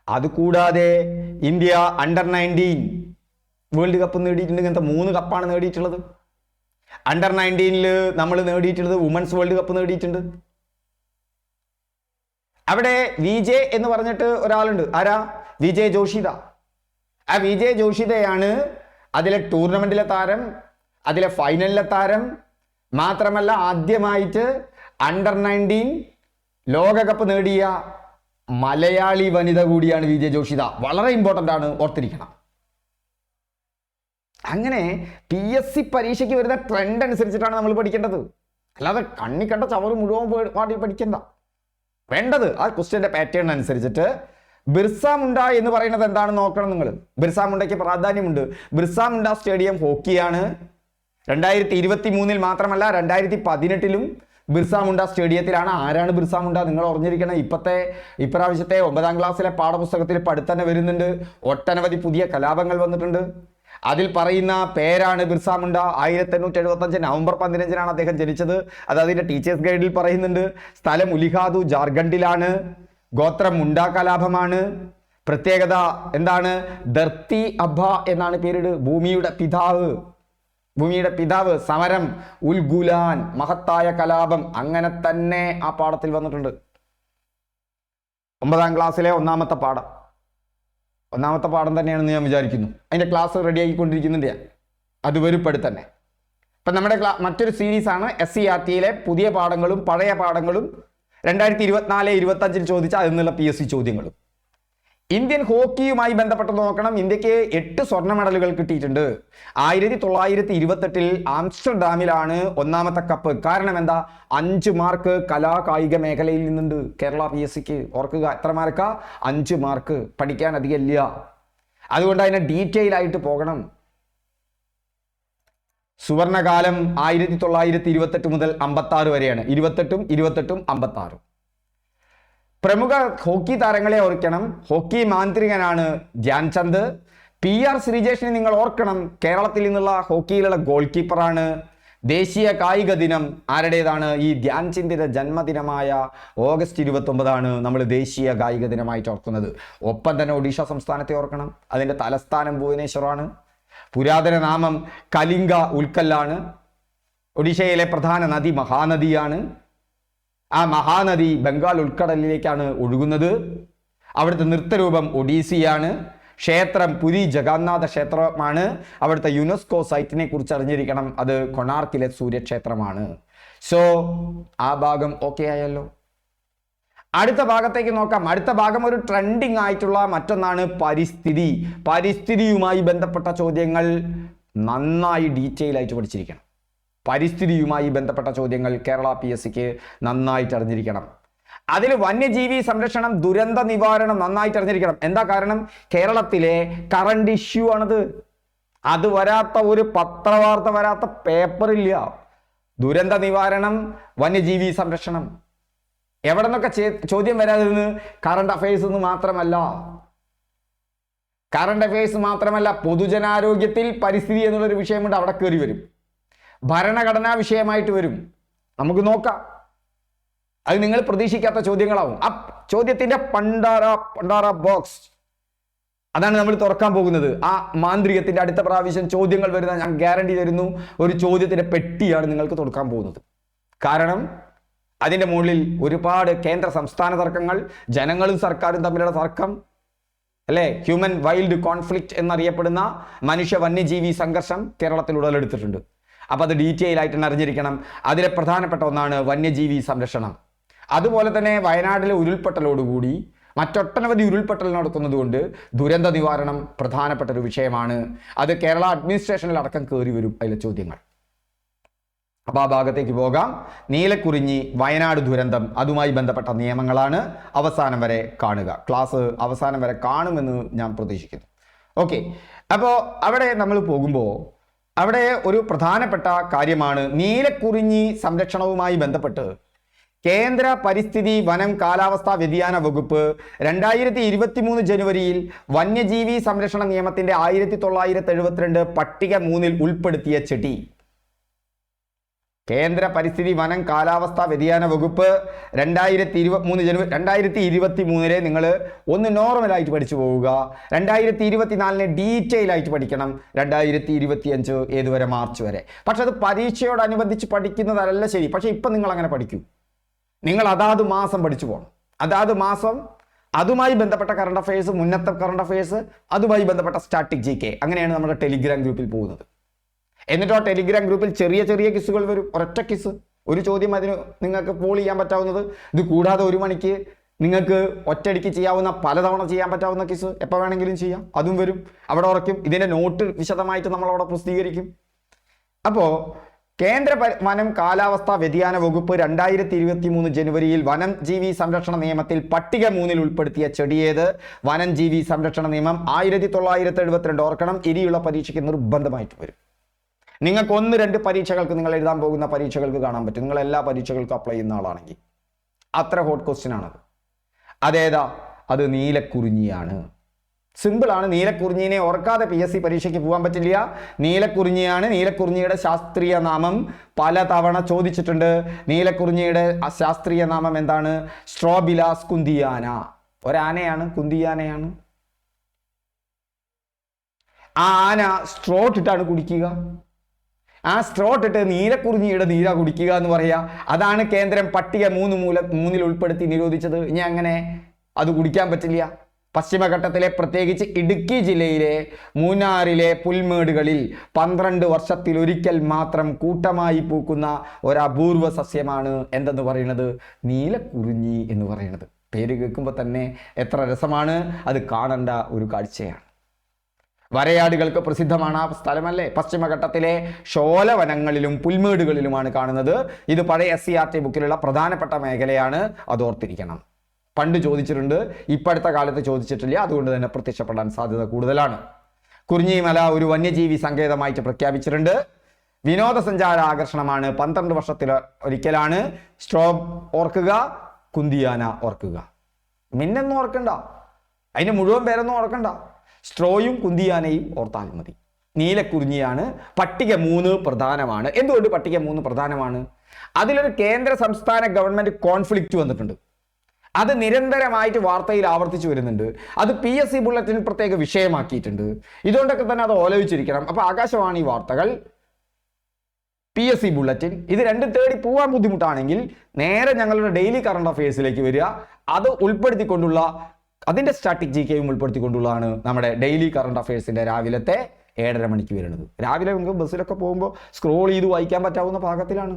അതുകൂടാതെ ഇന്ത്യ അണ്ടർ-19 വേൾഡ് കപ്പ് നേടിയിട്ടുണ്ട്. ഇങ്ങനത്തെ 3 കപ്പാണ് നേടിയിട്ടുള്ളത്. അണ്ടർ-19 നമ്മൾ നേടിയിട്ടുള്ളത് വുമൻസ് വേൾഡ് കപ്പ് നേടിയിട്ടുണ്ട്. അവിടെ വിജയ് എന്ന് പറഞ്ഞിട്ട് ഒരാളുണ്ട്. ആരാ? വിജയ് ജോഷിത. ആ വിജയ് ജോഷിതയാണ് അതിലെ ടൂർണമെന്റിലെ താരം, അതിലെ ഫൈനലിലെ താരം. മാത്രമല്ല ആദ്യമായിട്ട് അണ്ടർ-19 ലോകകപ്പ് നേടിയ മലയാളി വനിത കൂടിയാണ് വിജയ് ജോഷിത. വളരെ ഇമ്പോർട്ടൻ്റ് ആണ്, ഓർത്തിരിക്കണം. അങ്ങനെ PSC പരീക്ഷയ്ക്ക് വരുന്ന ട്രെൻഡ് അനുസരിച്ചിട്ടാണ് നമ്മൾ പഠിക്കേണ്ടത്. അല്ലാതെ കണ്ണിക്കണ്ട ചവറ് മുഴുവൻ പാടി പഠിക്കണ്ട. വേണ്ടത് ആ ക്വസ്റ്റ്യന്റെ പാറ്റേൺ അനുസരിച്ചിട്ട്. ബിർസ മുണ്ട എന്ന് പറയുന്നത് എന്താണെന്ന് നോക്കണം നിങ്ങൾ. ബിർസ മുണ്ടയ്ക്ക് പ്രാധാന്യമുണ്ട്. ബിർസ മുണ്ട സ്റ്റേഡിയം ഹോക്കിയാണ്. 2023 മാത്രമല്ല 2018-ലും ബിർസ മുണ്ട സ്റ്റേഡിയത്തിലാണ്. ആരാണ് ബിർസ മുണ്ട? നിങ്ങൾ അറിഞ്ഞിരിക്കണം. ഇപ്രാവശ്യത്തെ 9ാം ക്ലാസ്സിലെ പാഠപുസ്തകത്തിൽ പഠിത്തന്നെ വരുന്നുണ്ട്. ഒട്ടനവധി പുതിയ കലാപങ്ങൾ വന്നിട്ടുണ്ട്. അതിൽ പറയുന്ന പേരാണ് ബിർസ മുണ്ട. 1875 നവംബർ 15-നാണ് അദ്ദേഹം ജനിച്ചത്. അത് അതിന്റെ ടീച്ചേഴ്സ് ഗൈഡിൽ പറയുന്നുണ്ട്. സ്ഥലം ഉലിഹാദു, ജാർഖണ്ഡിലാണ്. ഗോത്രം മുണ്ട കലാപമാണ്. പ്രത്യേകത എന്താണ്? ധർത്തി അബ്ബ എന്നാണ് പേരിട്. ഭൂമിയുടെ പിതാവ്. സമരം, ഉൽഗുലാൻ, മഹത്തായ കലാപം. അങ്ങനെ തന്നെ ആ പാഠത്തിൽ വന്നിട്ടുണ്ട്. 9ാം ക്ലാസ്സിലെ ഒന്നാമത്തെ പാഠം തന്നെയാണെന്ന് ഞാൻ വിചാരിക്കുന്നു. അതിന്റെ ക്ലാസ് റെഡി ആക്കിക്കൊണ്ടിരിക്കുന്നുണ്ട്. അത് വരുപ്പെടു തന്നെ. ഇപ്പം നമ്മുടെ മറ്റൊരു സീരീസാണ് SCERT-യിലെ പുതിയ പാഠങ്ങളും പഴയ പാഠങ്ങളും 2024-25 ചോദിച്ച അതിൽ നിന്നുള്ള PSC ചോദ്യങ്ങളും. ഇന്ത്യൻ ഹോക്കിയുമായി ബന്ധപ്പെട്ട് നോക്കണം. ഇന്ത്യക്ക് 8 സ്വർണ്ണ മെഡലുകൾ കിട്ടിയിട്ടുണ്ട്. 1928-ൽ ആംസ്റ്റർഡാമിലാണ് ഒന്നാമത്തെ കപ്പ്. കാരണം എന്താ? 5 മാർക്ക് കലാകായിക മേഖലയിൽ നിന്നുണ്ട് കേരള PSCക്ക്. ഓർക്കുക, എത്ര മാർക്കാ? 5 മാർക്ക്. പഠിക്കാൻ അധികം ഇല്ല. അതുകൊണ്ട് അതിനെ ഡീറ്റെയിൽ ആയിട്ട് പോകണം. സുവർണകാലം 1928 മുതൽ 56 വരെയാണ്. 28-ഉം 56. പ്രമുഖ ഹോക്കി താരങ്ങളെ ഓർക്കണം. ഹോക്കി മാന്ത്രികനാണ് ധ്യാൻചന്ദ്. PR ശ്രീജേഷിനെ നിങ്ങൾ ഓർക്കണം. കേരളത്തിൽ നിന്നുള്ള ഹോക്കിയിലുള്ള ഗോൾ കീപ്പറാണ്. ദേശീയ കായിക ദിനം ആരുടേതാണ്? ഈ ധ്യാൻചന്ദിന്റെ ജന്മദിനമായ ഓഗസ്റ്റ് 29 നമ്മൾ ദേശീയ കായിക ദിനമായിട്ട് ഓർക്കുന്നത്. ഒപ്പം തന്നെ ഒഡീഷ സംസ്ഥാനത്തെ ഓർക്കണം. അതിന്റെ തലസ്ഥാനം ഭുവനേശ്വറാണ്. പുരാതന നാമം കലിംഗ ഉൽക്കല്ലാണ്. ഒഡീഷയിലെ പ്രധാന നദി മഹാനദിയാണ്. ആ മഹാനദി ബംഗാൾ ഉൾക്കടലിലേക്കാണ് ഒഴുകുന്നത്. അവിടുത്തെ നൃത്തരൂപം ഒഡീസിയാണ്. ക്ഷേത്രം പുരി ജഗന്നാഥ ക്ഷേത്രമാണ്. അവിടുത്തെ യുനെസ്കോ സൈറ്റിനെ കുറിച്ച് അറിഞ്ഞിരിക്കണം. അത് കൊണാർക്കിലെ സൂര്യക്ഷേത്രമാണ്. സോ ആ ഭാഗം ഓക്കെ ആയല്ലോ. അടുത്ത ഭാഗത്തേക്ക് നോക്കാം. അടുത്ത ഭാഗം ഒരു ട്രെൻഡിങ് ആയിട്ടുള്ള മറ്റൊന്നാണ് പരിസ്ഥിതിയുമായി ബന്ധപ്പെട്ട ചോദ്യങ്ങൾ നന്നായി ഡീറ്റെയിൽ ആയിട്ട് പഠിച്ചിരിക്കണം. പരിസ്ഥിതിയുമായി ബന്ധപ്പെട്ട ചോദ്യങ്ങൾ കേരള PSCക്ക് നന്നായിട്ട് അറിഞ്ഞിരിക്കണം. അതിൽ വന്യജീവി സംരക്ഷണം, ദുരന്ത നിവാരണം നന്നായിട്ട് അറിഞ്ഞിരിക്കണം. എന്താ കാരണം? കേരളത്തിലെ കറണ്ട് ഇഷ്യൂ ആണത്. അത് വരാത്ത ഒരു പത്രവാർത്ത വരാത്ത പേപ്പറില്ല. ദുരന്ത നിവാരണം, വന്യജീവി സംരക്ഷണം. എവിടെ നിന്നൊക്കെ ചോദ്യം വരാതിരുന്ന് കറണ്ട് അഫയേഴ്സ് മാത്രമല്ല, കറണ്ട് അഫയേഴ്സ് മാത്രമല്ല, പൊതുജനാരോഗ്യത്തിൽ പരിസ്ഥിതി എന്നുള്ളൊരു വിഷയമുണ്ട്, അവിടെ കയറി വരും. ഭരണഘടനാ വിഷയമായിട്ട് വരും. നമുക്ക് നോക്കാം. അത് നിങ്ങൾ പ്രതീക്ഷിക്കാത്ത ചോദ്യങ്ങളാവും. ആ ചോദ്യത്തിന്റെ പണ്ടാര ബോക്സ് അതാണ് നമ്മൾ തുറക്കാൻ പോകുന്നത്. ആ മാന്ത്രികത്തിന്റെ അടുത്ത പ്രാവശ്യം ചോദ്യങ്ങൾ വരുന്ന ഞാൻ ഗ്യാരണ്ടി തരുന്നു, ഒരു ചോദ്യത്തിന്റെ പെട്ടിയാണ് നിങ്ങൾക്ക് തുറക്കാൻ പോകുന്നത്. കാരണം അതിന്റെ മുകളിൽ ഒരുപാട് കേന്ദ്ര സംസ്ഥാന തർക്കങ്ങൾ, ജനങ്ങളും സർക്കാരും തമ്മിലുള്ള തർക്കം, അല്ലെ, ഹ്യൂമൻ വൈൽഡ് കോൺഫ്ലിക്റ്റ് എന്നറിയപ്പെടുന്ന മനുഷ്യ വന്യജീവി സംഘർഷം കേരളത്തിൽ ഉടലെടുത്തിട്ടുണ്ട്. അപ്പൊ അത് ഡീറ്റെയിൽ ആയിട്ട് അറിഞ്ഞിരിക്കണം. അതിലെ പ്രധാനപ്പെട്ട ഒന്നാണ് വന്യജീവി സംരക്ഷണം. അതുപോലെ തന്നെ വയനാട്ടിലെ ഉരുൾപൊട്ടലോടുകൂടി മറ്റൊട്ടനവധി ഉരുൾപൊട്ടൽ നടക്കുന്നതുകൊണ്ട് ദുരന്ത നിവാരണം പ്രധാനപ്പെട്ട ഒരു വിഷയമാണ്. അത് കേരള അഡ്മിനിസ്ട്രേഷനിൽ അടക്കം കയറി വരും അതിലെ ചോദ്യങ്ങൾ. അപ്പോൾ ആ ഭാഗത്തേക്ക് പോകാം. നീലക്കുറിഞ്ഞി, വയനാട് ദുരന്തം, അതുമായി ബന്ധപ്പെട്ട നിയമങ്ങളാണ്. അവസാനം വരെ കാണുക. ക്ലാസ് അവസാനം വരെ കാണുമെന്ന് ഞാൻ പ്രതീക്ഷിക്കുന്നു. ഓക്കെ, അപ്പോൾ അവിടെ നമ്മൾ പോകുമ്പോൾ അവിടെ ഒരു പ്രധാനപ്പെട്ട കാര്യമാണ് നീലക്കുറിഞ്ഞി സംരക്ഷണവുമായി ബന്ധപ്പെട്ട് കേന്ദ്ര പരിസ്ഥിതി വനം കാലാവസ്ഥാ വ്യതിയാന വകുപ്പ് 2023 ജനുവരിയിൽ വന്യജീവി സംരക്ഷണ നിയമത്തിന്റെ 1972 പട്ടിക 3 ഉൾപ്പെടുത്തിയ ചെടി. കേന്ദ്ര പരിസ്ഥിതി വനം കാലാവസ്ഥാ വ്യതിയാന വകുപ്പ് 2023 നിങ്ങൾ ഒന്ന് നോർമലായിട്ട് പഠിച്ചു പോവുക. 2024 ഡീറ്റെയിൽ ആയിട്ട് പഠിക്കണം. 2025 ഏതുവരെ? മാർച്ച് വരെ. പക്ഷെ അത് പരീക്ഷയോടനുബന്ധിച്ച് പഠിക്കുന്നതല്ല ശരി. പക്ഷെ ഇപ്പം നിങ്ങൾ അങ്ങനെ പഠിക്കൂ. നിങ്ങൾ അതാത് മാസം പഠിച്ചു പോകണം. അതാത് മാസം അതുമായി ബന്ധപ്പെട്ട കറണ്ട് അഫയേഴ്സ്, മുന്നത്തെ കറണ്ട് അഫയേഴ്സ്, അതുമായി ബന്ധപ്പെട്ട സ്റ്റാറ്റിക് GK, അങ്ങനെയാണ് നമ്മുടെ ടെലിഗ്രാം ഗ്രൂപ്പിൽ പോകുന്നത്. എന്നിട്ടോ ടെലിഗ്രാം ഗ്രൂപ്പിൽ ചെറിയ ചെറിയ കിസ്സുകൾ വരും. ഒരൊറ്റ കിസ്, ഒരു ചോദ്യം അതിന് നിങ്ങൾക്ക് പോൾ ചെയ്യാൻ പറ്റാവുന്നത്. ഇത് കൂടാതെ 1 മണിക്ക് നിങ്ങൾക്ക് ഒറ്റയടിക്ക് ചെയ്യാവുന്ന, പലതവണ ചെയ്യാൻ പറ്റാവുന്ന കിസ് എപ്പോൾ വേണമെങ്കിലും ചെയ്യാം, അതും വരും. അവിടെ ഉറക്കും. ഇതിൻ്റെ നോട്ട് വിശദമായിട്ട് നമ്മളവിടെ പ്രസിദ്ധീകരിക്കും. അപ്പോൾ കേന്ദ്ര വനം കാലാവസ്ഥാ വ്യതിയാന വകുപ്പ് 2023 ജനുവരിയിൽ വനം ജീവി സംരക്ഷണ നിയമത്തിൽ പട്ടിക 3 ഉൾപ്പെടുത്തിയ ചെടിയേത്? വനം ജീവി സംരക്ഷണ നിയമം 1972. ഓർക്കണം, ഇനിയുള്ള പരീക്ഷയ്ക്ക് നിർബന്ധമായിട്ട് വരും. നിങ്ങൾക്ക് 1-2 പരീക്ഷകൾക്ക്, നിങ്ങൾ എഴുതാൻ പോകുന്ന പരീക്ഷകൾക്ക് കാണാൻ പറ്റും. നിങ്ങൾ എല്ലാ പരീക്ഷകൾക്കും അപ്ലൈ ചെയ്യുന്ന ആളാണെങ്കിൽ അത്ര ഹോട്ട് ക്വസ്റ്റ്യൻ ആണത്. അതേതാ? അത് നീലക്കുറിഞ്ഞിയാണ്. സിമ്പിൾ ആണ്. നീലക്കുറിഞ്ഞിനെ ഓർക്കാതെ PSC പരീക്ഷയ്ക്ക് പോകാൻ പറ്റില്ല. നീലക്കുറിഞ്ഞിയാണ്. നീലക്കുറിഞ്ഞിയുടെ ശാസ്ത്രീയ നാമം പലതവണ ചോദിച്ചിട്ടുണ്ട്. നീലക്കുറിഞ്ഞിയുടെ ശാസ്ത്രീയ നാമം എന്താണ്? സ്ട്രോബിലാസ് കുന്തിയാന. ഒരാനയാണ്, കുന്തിയാനയാണ്. ആ ആന സ്ട്രോ ഇട്ടിട്ടാണ് കുടിക്കുക. ആ സ്ട്രോ ഇട്ടിട്ട് നീലക്കുറിഞ്ഞിയുടെ നീര കുടിക്കുക എന്ന് പറയാ. അതാണ് കേന്ദ്രം പട്ടിക 3 ഉൾപ്പെടുത്തി നിരോധിച്ചത്. ഇനി അങ്ങനെ അത് കുടിക്കാൻ പറ്റില്ല. പശ്ചിമഘട്ടത്തിലെ, പ്രത്യേകിച്ച് ഇടുക്കി ജില്ലയിലെ മൂന്നാറിലെ പുൽമേടുകളിൽ 12 വർഷത്തിലൊരിക്കൽ മാത്രം കൂട്ടമായി പൂക്കുന്ന ഒരു അപൂർവ സസ്യമാണ് എന്തെന്ന് പറയുന്നത്? നീലക്കുറിഞ്ഞി എന്ന് പറയുന്നത്. പേര് കേൾക്കുമ്പോൾ തന്നെ എത്ര രസമാണ്. അത് കാണേണ്ട ഒരു കാഴ്ചയാണ്. വരയാടുകൾക്ക് പ്രസിദ്ധമാണ് ആ സ്ഥലമല്ലേ? പശ്ചിമഘട്ടത്തിലെ ഷോലവനങ്ങളിലും പുൽമേടുകളിലുമാണ് കാണുന്നത്. ഇത് പഴയ SCERT ബുക്കിലുള്ള പ്രധാനപ്പെട്ട മേഖലയാണ്. അത് ഓർത്തിരിക്കണം. പണ്ട് ചോദിച്ചിട്ടുണ്ട്, ഇപ്പോഴത്തെ കാലത്ത് ചോദിച്ചിട്ടില്ല. അതുകൊണ്ട് തന്നെ പ്രത്യക്ഷപ്പെടാൻ സാധ്യത കൂടുതലാണ്. കുറിഞ്ഞിമല ഒരു വന്യജീവി സങ്കേതമായിട്ട് പ്രഖ്യാപിച്ചിട്ടുണ്ട്. വിനോദസഞ്ചാര ആകർഷണമാണ്. 12 വർഷത്തിലൊരിക്കലാണ്. സ്ട്രോ ഓർക്കുക, കുന്തിയാന ഓർക്കുക. മിന്നൊന്നും ഓർക്കണ്ട, അതിന് മുഴുവൻ പേരൊന്നും ഓർക്കണ്ട. സ്ട്രോയും കുന്തിയാനയും ഓർത്താൽ മതി. നീലക്കുറിഞ്ഞിയാണ്. പട്ടിക 3 പ്രധാനമാണ്. എന്തുകൊണ്ട് പട്ടിക 3 പ്രധാനമാണ്? അതിലൊരു കേന്ദ്ര സംസ്ഥാന ഗവൺമെന്റ് കോൺഫ്ലിക്റ്റ് വന്നിട്ടുണ്ട്. അത് നിരന്തരമായിട്ട് വാർത്തയിൽ ആവർത്തിച്ചു വരുന്നുണ്ട്. അത് PSC ബുള്ളറ്റിൻ പ്രത്യേക വിഷയമാക്കിയിട്ടുണ്ട്. ഇതുകൊണ്ടൊക്കെ തന്നെ അത് ആലോചിച്ചിരിക്കണം. അപ്പൊ ആകാശവാണി വാർത്തകൾ, PSC ബുള്ളറ്റിൻ, ഇത് രണ്ടും തേടി പോകാൻ ബുദ്ധിമുട്ടാണെങ്കിൽ നേരെ ഞങ്ങളുടെ ഡെയിലി കറണ്ട് അഫയേഴ്സിലേക്ക് വരിക. അത് ഉൾപ്പെടുത്തിക്കൊണ്ടുള്ള, അതിന്റെ സ്റ്റാറ്റിക് GKയും ഉൾപ്പെടുത്തിക്കൊണ്ടുള്ളതാണ് നമ്മുടെ ഡെയിലി കറണ്ട് അഫയേഴ്സിന്റെ രാവിലത്തെ 7:30 മണിക്ക് വരുന്നത്. രാവിലെ നമുക്ക് ബസ്സിലൊക്കെ പോകുമ്പോൾ സ്ക്രോൾ ചെയ്ത് വായിക്കാൻ പറ്റാവുന്ന പാകത്തിലാണ്.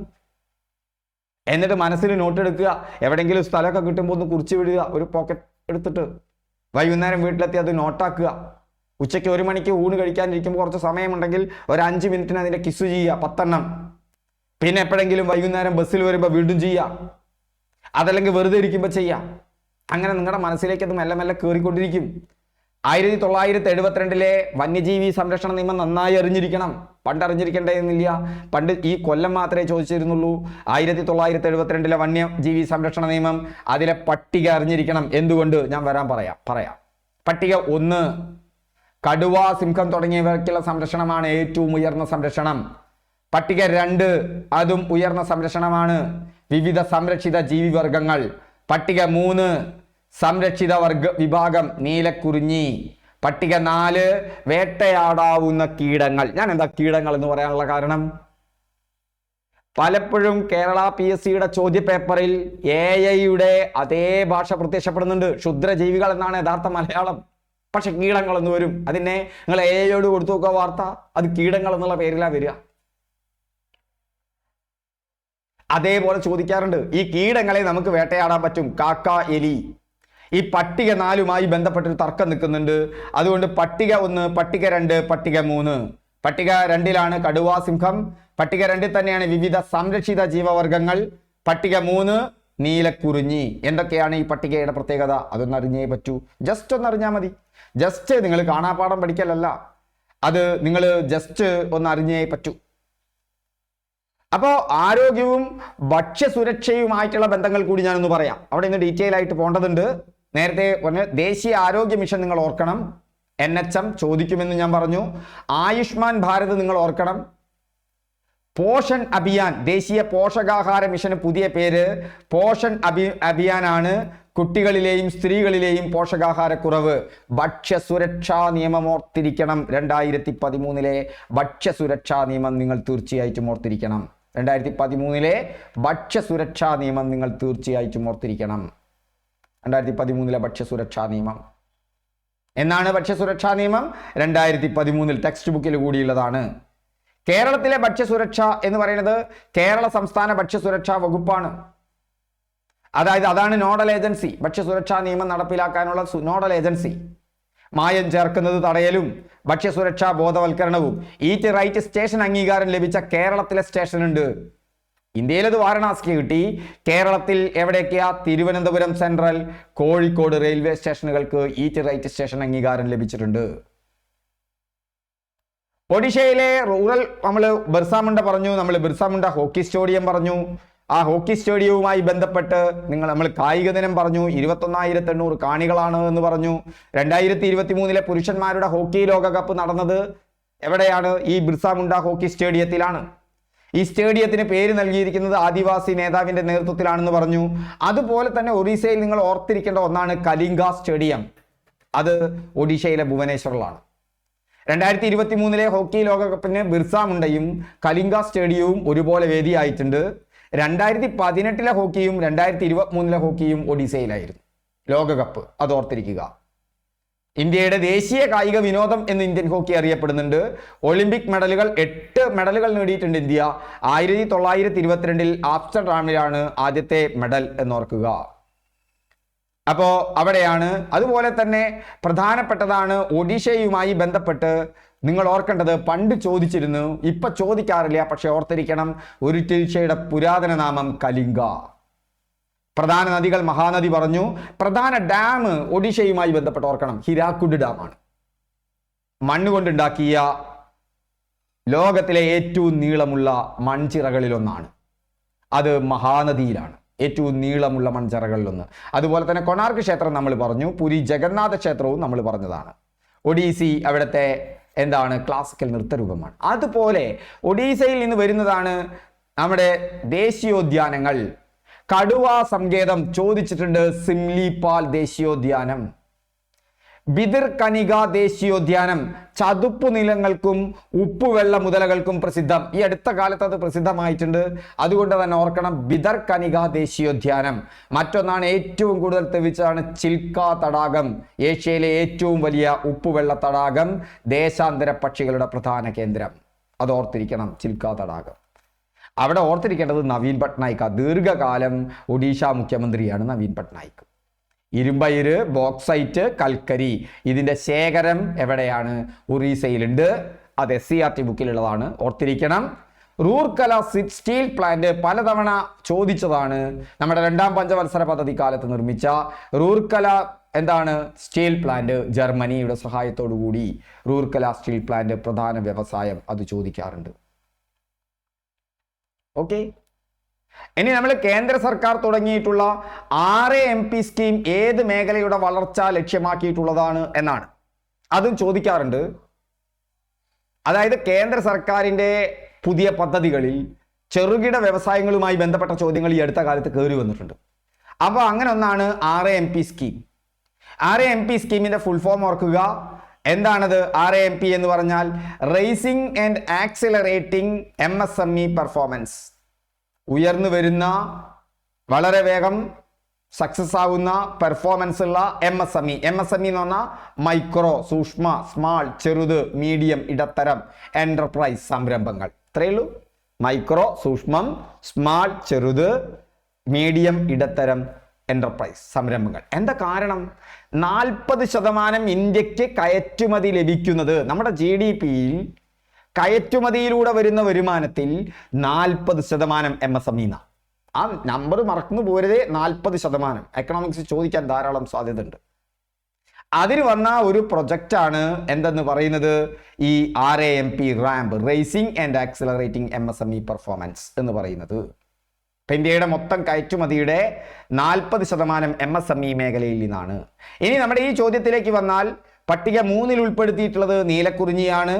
എന്നിട്ട് മനസ്സിൽ നോട്ട് എടുക്കുക. എവിടെയെങ്കിലും സ്ഥലമൊക്കെ കിട്ടുമ്പോൾ ഒന്ന് കുറിച്ച് വിടുക, ഒരു പോക്കറ്റ് എടുത്തിട്ട്. വൈകുന്നേരം വീട്ടിലെത്തി അത് നോട്ടാക്കുക. ഉച്ചയ്ക്ക് 1 മണിക്ക് ഊണ് കഴിക്കാനിരിക്കുമ്പോൾ കുറച്ച് സമയമുണ്ടെങ്കിൽ ഒരു 5 മിനിറ്റിന് അതിൻ്റെ കിസ് ചെയ്യുക, 10 എണ്ണം. പിന്നെ എപ്പോഴെങ്കിലും വൈകുന്നേരം ബസ്സിൽ വരുമ്പോൾ വീണ്ടും ചെയ്യുക. അതല്ലെങ്കിൽ വെറുതെ ഇരിക്കുമ്പോൾ ചെയ്യാം. അങ്ങനെ നിങ്ങളുടെ മനസ്സിലേക്ക് അത് മെല്ലെ മെല്ലെ കയറിക്കൊണ്ടിരിക്കും. 1972 വന്യജീവി സംരക്ഷണ നിയമം നന്നായി അറിഞ്ഞിരിക്കണം. പണ്ട് അറിഞ്ഞിരിക്കേണ്ടതെന്നില്ല. പണ്ട് ഈ കൊല്ലം മാത്രമേ ചോദിച്ചിരുന്നുള്ളൂ. 1972 വന്യജീവി സംരക്ഷണ നിയമം, അതിലെ പട്ടിക അറിഞ്ഞിരിക്കണം. എന്തുകൊണ്ട്? ഞാൻ പറയാം. പട്ടിക 1, കടുവ, സിംഹം തുടങ്ങിയവയ്ക്കുള്ള സംരക്ഷണമാണ് ഏറ്റവും ഉയർന്ന സംരക്ഷണം. പട്ടിക 2, അതും ഉയർന്ന സംരക്ഷണമാണ്, വിവിധ സംരക്ഷിത ജീവിവർഗങ്ങൾ. പട്ടിക 3, സംരക്ഷിത വിഭാഗം നീലക്കുറിഞ്ഞി. പട്ടിക 4, വേട്ടയാടാവുന്ന കീടങ്ങൾ. ഞാൻ എന്താ കീടങ്ങൾ എന്ന് പറയാനുള്ള കാരണം, പലപ്പോഴും കേരള PSCയുടെ ചോദ്യപേപ്പറിൽ AI-യുടെ അതേ ഭാഷ പ്രത്യക്ഷപ്പെടുന്നുണ്ട്. ക്ഷുദ്രജീവികൾ എന്നാണ് യഥാർത്ഥ മലയാളം, പക്ഷെ കീടങ്ങൾ എന്ന് വരും. അതിനെ നിങ്ങൾ AI-യോട് കൊടുത്തു നോക്കുക വാർത്ത, അത് കീടങ്ങൾ എന്നുള്ള പേരിലാണ് വരിക. അതേപോലെ ചോദിക്കാറുണ്ട്. ഈ കീടങ്ങളെ നമുക്ക് വേട്ടയാടാൻ പറ്റും, കാക്ക, എലി. ഈ പട്ടിക 4മായി ബന്ധപ്പെട്ടൊരു തർക്കം നിൽക്കുന്നുണ്ട്. അതുകൊണ്ട് പട്ടിക 1, പട്ടിക 2, പട്ടിക 3. പട്ടിക 2ലാണ് കടുവ, സിംഹം. പട്ടിക 2 തന്നെയാണ് വിവിധ സംരക്ഷിത ജീവവർഗങ്ങൾ. പട്ടിക 3 നീലക്കുറിഞ്ഞി. എന്തൊക്കെയാണ് ഈ പട്ടികയുടെ പ്രത്യേകത? അതൊന്ന് അറിഞ്ഞേ പറ്റൂ. ജസ്റ്റ് ഒന്ന് അറിഞ്ഞാൽ മതി. ജസ്റ്റ് നിങ്ങൾ കാണാപ്പാഠം പഠിക്കലല്ല, അത് നിങ്ങൾ ജസ്റ്റ് ഒന്ന് അറിഞ്ഞേ പറ്റൂ. അപ്പോൾ ആരോഗ്യവും ഭക്ഷ്യസുരക്ഷയുമായിട്ടുള്ള ബന്ധങ്ങൾ കൂടി ഞാനൊന്ന് പറയാം. അവിടെ ഇന്ന് ഡീറ്റെയിൽ ആയിട്ട് പോകേണ്ടതുണ്ട്. നേരത്തെ പറഞ്ഞ ദേശീയ ആരോഗ്യ മിഷൻ നിങ്ങൾ ഓർക്കണം. NHM ചോദിക്കുമെന്ന് ഞാൻ പറഞ്ഞു. ആയുഷ്മാൻ ഭാരത് നിങ്ങൾ ഓർക്കണം. പോഷൺ അഭിയാൻ, ദേശീയ പോഷകാഹാര മിഷന് പുതിയ പേര് പോഷൺ അഭിയാനാണ്. കുട്ടികളിലെയും സ്ത്രീകളിലെയും പോഷകാഹാരക്കുറവ്. ഭക്ഷ്യസുരക്ഷാ നിയമം ഓർത്തിരിക്കണം. 2013 ഭക്ഷ്യസുരക്ഷാ നിയമം നിങ്ങൾ തീർച്ചയായിട്ടും ഓർത്തിരിക്കണം. 2013 ഭക്ഷ്യസുരക്ഷാ നിയമം നിങ്ങൾ തീർച്ചയായിട്ടും ഓർത്തിരിക്കണം. 2013 ഭക്ഷ്യസുരക്ഷാ നിയമം എന്നാണ്. ഭക്ഷ്യസുരക്ഷാ നിയമം 2013 ടെക്സ്റ്റ് ബുക്കിൽ കൂടിയുള്ളതാണ്. കേരളത്തിലെ ഭക്ഷ്യസുരക്ഷ എന്ന് പറയുന്നത് കേരള സംസ്ഥാന ഭക്ഷ്യസുരക്ഷാ വകുപ്പാണ്. അതായത് അതാണ് നോഡൽ ഏജൻസി. ഭക്ഷ്യസുരക്ഷാ നിയമം നടപ്പിലാക്കാനുള്ള നോഡൽ ഏജൻസി. മായം ചേർക്കുന്നത് തടയലും ഭക്ഷ്യസുരക്ഷാ ബോധവൽക്കരണവും. ഈറ്റ് റൈറ്റ് സ്റ്റേഷൻ അംഗീകാരം ലഭിച്ച കേരളത്തിലെ സ്റ്റേഷൻ ഉണ്ട്. ഇന്ത്യയിലത് വാരണാസിക്ക് കിട്ടി. കേരളത്തിൽ എവിടെയൊക്കെയാ? തിരുവനന്തപുരം സെൻട്രൽ, കോഴിക്കോട് റെയിൽവേ സ്റ്റേഷനുകൾക്ക് ഈറ്റ് റൈറ്റ് സ്റ്റേഷൻ അംഗീകാരം ലഭിച്ചിട്ടുണ്ട്. ഒഡീഷയിലെ റൂറൽ നമ്മൾ ബിർസാമുണ്ട പറഞ്ഞു, നമ്മൾ ബിർസാമുണ്ട ഹോക്കി സ്റ്റേഡിയം പറഞ്ഞു. ആ ഹോക്കി സ്റ്റേഡിയവുമായി ബന്ധപ്പെട്ട് നമ്മൾ കായിക ദിനം പറഞ്ഞു. 21,800 കാണികളാണ് എന്ന് പറഞ്ഞു. 2023 പുരുഷന്മാരുടെ ഹോക്കി ലോകകപ്പ് നടന്നത് എവിടെയാണ്? ഈ ബിർസാമുണ്ട ഹോക്കി സ്റ്റേഡിയത്തിലാണ്. ഈ സ്റ്റേഡിയത്തിന് പേര് നൽകിയിരിക്കുന്നത് ആദിവാസി നേതാവിന്റെ നേതൃത്വത്തിലാണെന്ന് പറഞ്ഞു. അതുപോലെ തന്നെ ഒറീസയിൽ നിങ്ങൾ ഓർത്തിരിക്കേണ്ട ഒന്നാണ് കലിംഗ സ്റ്റേഡിയം. അത് ഒഡീഷയിലെ ഭുവനേശ്വറിലാണ്. 2023 ഹോക്കി ലോകകപ്പിന് ബിർസാമുണ്ടയും കലിംഗ സ്റ്റേഡിയവും ഒരുപോലെ വേദിയായിട്ടുണ്ട്. 2018 ഹോക്കിയും 2023 ഹോക്കിയും ഒഡീസയിലായിരുന്നു ലോകകപ്പ്. അത് ഓർത്തിരിക്കുക. ഇന്ത്യയുടെ ദേശീയ കായിക വിനോദം എന്ന് ഇന്ത്യൻ ഹോക്കി അറിയപ്പെടുന്നുണ്ട്. ഒളിമ്പിക് മെഡലുകൾ 8 മെഡലുകൾ നേടിയിട്ടുണ്ട് ഇന്ത്യ. 1922 ആംസ്റ്റർഡാമിലാണ് ആദ്യത്തെ മെഡൽ എന്നോർക്കുക. അപ്പോൾ അവിടെയാണ്. അതുപോലെ തന്നെ പ്രധാനപ്പെട്ടതാണ് ഒഡീഷയുമായി ബന്ധപ്പെട്ട് നിങ്ങൾ ഓർക്കേണ്ടത്, പണ്ട് ചോദിച്ചിരുന്നു, ഇപ്പൊ ചോദിക്കാറില്ല, പക്ഷെ ഓർത്തിരിക്കണം, ഒഡീഷയുടെ പുരാതന നാമം കലിംഗ. പ്രധാന നദികൾ മഹാനദി പറഞ്ഞു. പ്രധാന ഡാം ഒഡീഷയുമായി ബന്ധപ്പെട്ട് ഓർക്കണം, ഹിരാക്കുഡ് ഡാമാണ്. മണ്ണുകൊണ്ടുണ്ടാക്കിയ ലോകത്തിലെ ഏറ്റവും നീളമുള്ള മൺചിറകളിലൊന്നാണ്. അത് മഹാനദിയിലാണ്, ഏറ്റവും നീളമുള്ള മൺചിറകളിലൊന്ന്. അതുപോലെ തന്നെ കൊണാർക്ക് ക്ഷേത്രം നമ്മൾ പറഞ്ഞു. പുരി ജഗന്നാഥ ക്ഷേത്രവും നമ്മൾ പറഞ്ഞതാണ്. ഒഡീസി അവിടുത്തെ എന്താണ്? ക്ലാസിക്കൽ നൃത്തരൂപമാണ്. അതുപോലെ ഒഡീസയിൽ നിന്ന് വരുന്നതാണ് നമ്മുടെ ദേശീയോദ്യാനങ്ങൾ. കടുവ സങ്കേതം ചോദിച്ചിട്ടുണ്ട്, സിംലിപാൽ ദേശീയോദ്യാനം. ബിദിർകനിക ദേശീയോദ്യാനം ചതുപ്പു നിലങ്ങൾക്കും ഉപ്പുവെള്ള മുതലകൾക്കും പ്രസിദ്ധം. ഈ അടുത്ത കാലത്ത് അത് പ്രസിദ്ധമായിട്ടുണ്ട്, അതുകൊണ്ട് തന്നെ ഓർക്കണം, ബിദിർകനിക ദേശീയോദ്യാനം. മറ്റൊന്നാണ് ഏറ്റവും കൂടുതൽ തെളിയിച്ചതാണ് ചിൽക്ക തടാകം, ഏഷ്യയിലെ ഏറ്റവും വലിയ ഉപ്പുവെള്ള തടാകം, ദേശാന്തര പക്ഷികളുടെ പ്രധാന കേന്ദ്രം. അത് ഓർത്തിരിക്കണം, ചിൽക്ക തടാകം. അവിടെ ഓർത്തിരിക്കേണ്ടത് നവീൻ പട്നായിക്, ദീർഘകാലം ഒഡീഷ മുഖ്യമന്ത്രിയാണ് നവീൻ പട്നായിക്. ഇരുമ്പയിര്, ബോക്സൈറ്റ്, കൽക്കരി, ഇതിൻ്റെ ശേഖരം എവിടെയാണ്? ഒറീസയിലുണ്ട്. അത് SCERT ബുക്കിലുള്ളതാണ്, ഓർത്തിരിക്കണം. റൂർക്കല സ്റ്റീൽ പ്ലാന്റ് പലതവണ ചോദിച്ചതാണ്. നമ്മുടെ 2ാം പഞ്ചവത്സര പദ്ധതി കാലത്ത് നിർമ്മിച്ച റൂർക്കല എന്താണ് സ്റ്റീൽ പ്ലാന്റ്, ജർമ്മനിയുടെ സഹായത്തോടു കൂടി റൂർക്കല സ്റ്റീൽ പ്ലാന്റ് പ്രധാന വ്യവസായം, അത് ചോദിക്കാറുണ്ട്. ഓക്കെ, ഇനി നമ്മൾ കേന്ദ്ര സർക്കാർ തുടങ്ങിയിട്ടുള്ള 6 MP സ്കീം ഏത് മേഖലയുടെ വളർച്ച ലക്ഷ്യമാക്കിയിട്ടുള്ളതാണ് എന്നാണ്, അതും ചോദിക്കാറുണ്ട്. അതായത് കേന്ദ്ര സർക്കാരിൻ്റെ പുതിയ പദ്ധതികളിൽ ചെറുകിട വ്യവസായങ്ങളുമായി ബന്ധപ്പെട്ട ചോദ്യങ്ങൾ ഈ അടുത്ത കാലത്ത് കയറി വന്നിട്ടുണ്ട്. അപ്പോൾ അങ്ങനെ ഒന്നാണ് 6 MP സ്കീം. 6 MP സ്കീമിന്റെ ഫുൾ ഫോം ഓർക്കുക. എന്താണത്? 6 MP എന്ന് പറഞ്ഞാൽ raising and accelerating MSME performance. ഉയർന്നു വരുന്ന, വളരെ വേഗം സക്സസ് ആവുന്ന പെർഫോമൻസ് ഉള്ള MSME. MSME എന്ന് പറഞ്ഞാൽ മൈക്രോ, സൂക്ഷ്മ, സ്മാൾ, ചെറുത്, മീഡിയം, ഇടത്തരം എന്റർപ്രൈസ് സംരംഭങ്ങൾ. ഇത്രയേ ഉള്ളൂ. മൈക്രോ, സൂക്ഷ്മം, സ്മാൾ, ചെറുത്, മീഡിയം, ഇടത്തരം എന്റർപ്രൈസ് സംരംഭങ്ങൾ. എന്താ കാരണം? 40% ഇന്ത്യക്ക് കയറ്റുമതി ലഭിക്കുന്നത്, നമ്മുടെ GDPയിൽ കയറ്റുമതിയിലൂടെ വരുന്ന വരുമാനത്തിൽ 40% MSME എന്നാണ്. ആ നമ്പർ മറന്നു പോരുതേ. 40%. എക്കണോമിക്സ് ചോദിക്കാൻ ധാരാളം സാധ്യത ഉണ്ട്. അതിന് വന്ന ഒരു പ്രൊജക്റ്റാണ് എന്തെന്ന് പറയുന്നത്, ഈ 6 MP ramp, racing and accelerating MSME performance എന്ന് പറയുന്നത്. ഇന്ത്യയുടെ മൊത്തം കയറ്റുമതിയുടെ 40% MSME മേഖലയിൽ നിന്നാണ്. ഇനി നമ്മുടെ ഈ ചോദ്യത്തിലേക്ക് വന്നാൽ പട്ടിക 3-ൽ ഉൾപ്പെടുത്തിയിട്ടുള്ളത് നീലക്കുറിഞ്ഞിയാണ്.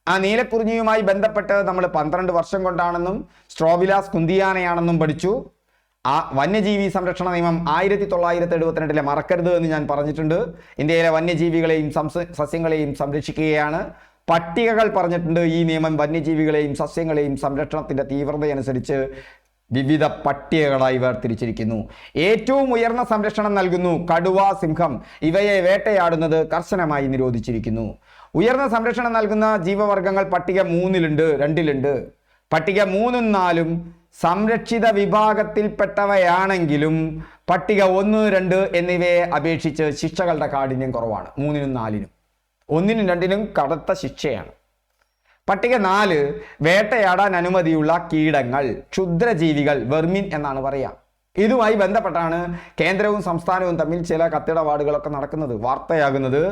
ആ നീലക്കുറിഞ്ഞിയുമായി ബന്ധപ്പെട്ട് നമ്മൾ 12 വർഷം കൊണ്ടാണെന്നും സ്ട്രോബിലാസ് കുന്തിയാനയാണെന്നും പഠിച്ചു. ആ വന്യജീവി സംരക്ഷണ നിയമം 1972 മറക്കരുത് എന്ന് ഞാൻ പറഞ്ഞിട്ടുണ്ട്. ഇന്ത്യയിലെ വന്യജീവികളെയും സസ്യങ്ങളെയും സംരക്ഷിക്കുകയാണ്. പട്ടികകൾ പറഞ്ഞിട്ടുണ്ട്. ഈ നിയമം വന്യജീവികളെയും സസ്യങ്ങളെയും സംരക്ഷണത്തിന്റെ തീവ്രതയനുസരിച്ച് വിവിധ പട്ടികകളായി വേർതിരിച്ചിരിക്കുന്നു. ഏറ്റവും ഉയർന്ന സംരക്ഷണം നൽകുന്നു കടുവ, സിംഹം. ഇവയെ വേട്ടയാടുന്നത് കർശനമായി നിരോധിച്ചിരിക്കുന്നു. ഉയർന്ന സംരക്ഷണം നൽകുന്ന ജീവവർഗങ്ങൾ പട്ടിക 3-ലുണ്ട്, 2-ലുണ്ട്. പട്ടിക 3ഉം 4ഉം സംരക്ഷിത വിഭാഗത്തിൽപ്പെട്ടവയാണെങ്കിലും പട്ടിക 1, 2 എന്നിവയെ അപേക്ഷിച്ച് ശിക്ഷകളുടെ കാഠിന്യം കുറവാണ്. 3-നും 4-നും, 1-നും 2-നും കടുത്ത ശിക്ഷയാണ്. പട്ടിക 4 വേട്ടയാടാൻ അനുമതിയുള്ള കീടങ്ങൾ, ക്ഷുദ്രജീവികൾ, വെർമിൻ എന്നാണ് പറയുക. ഇതുമായി ബന്ധപ്പെട്ടാണ് കേന്ദ്രവും സംസ്ഥാനവും തമ്മിൽ ചില കത്തിടപാടുകളൊക്കെ നടക്കുന്നത്, വാർത്തയാകുന്നത്.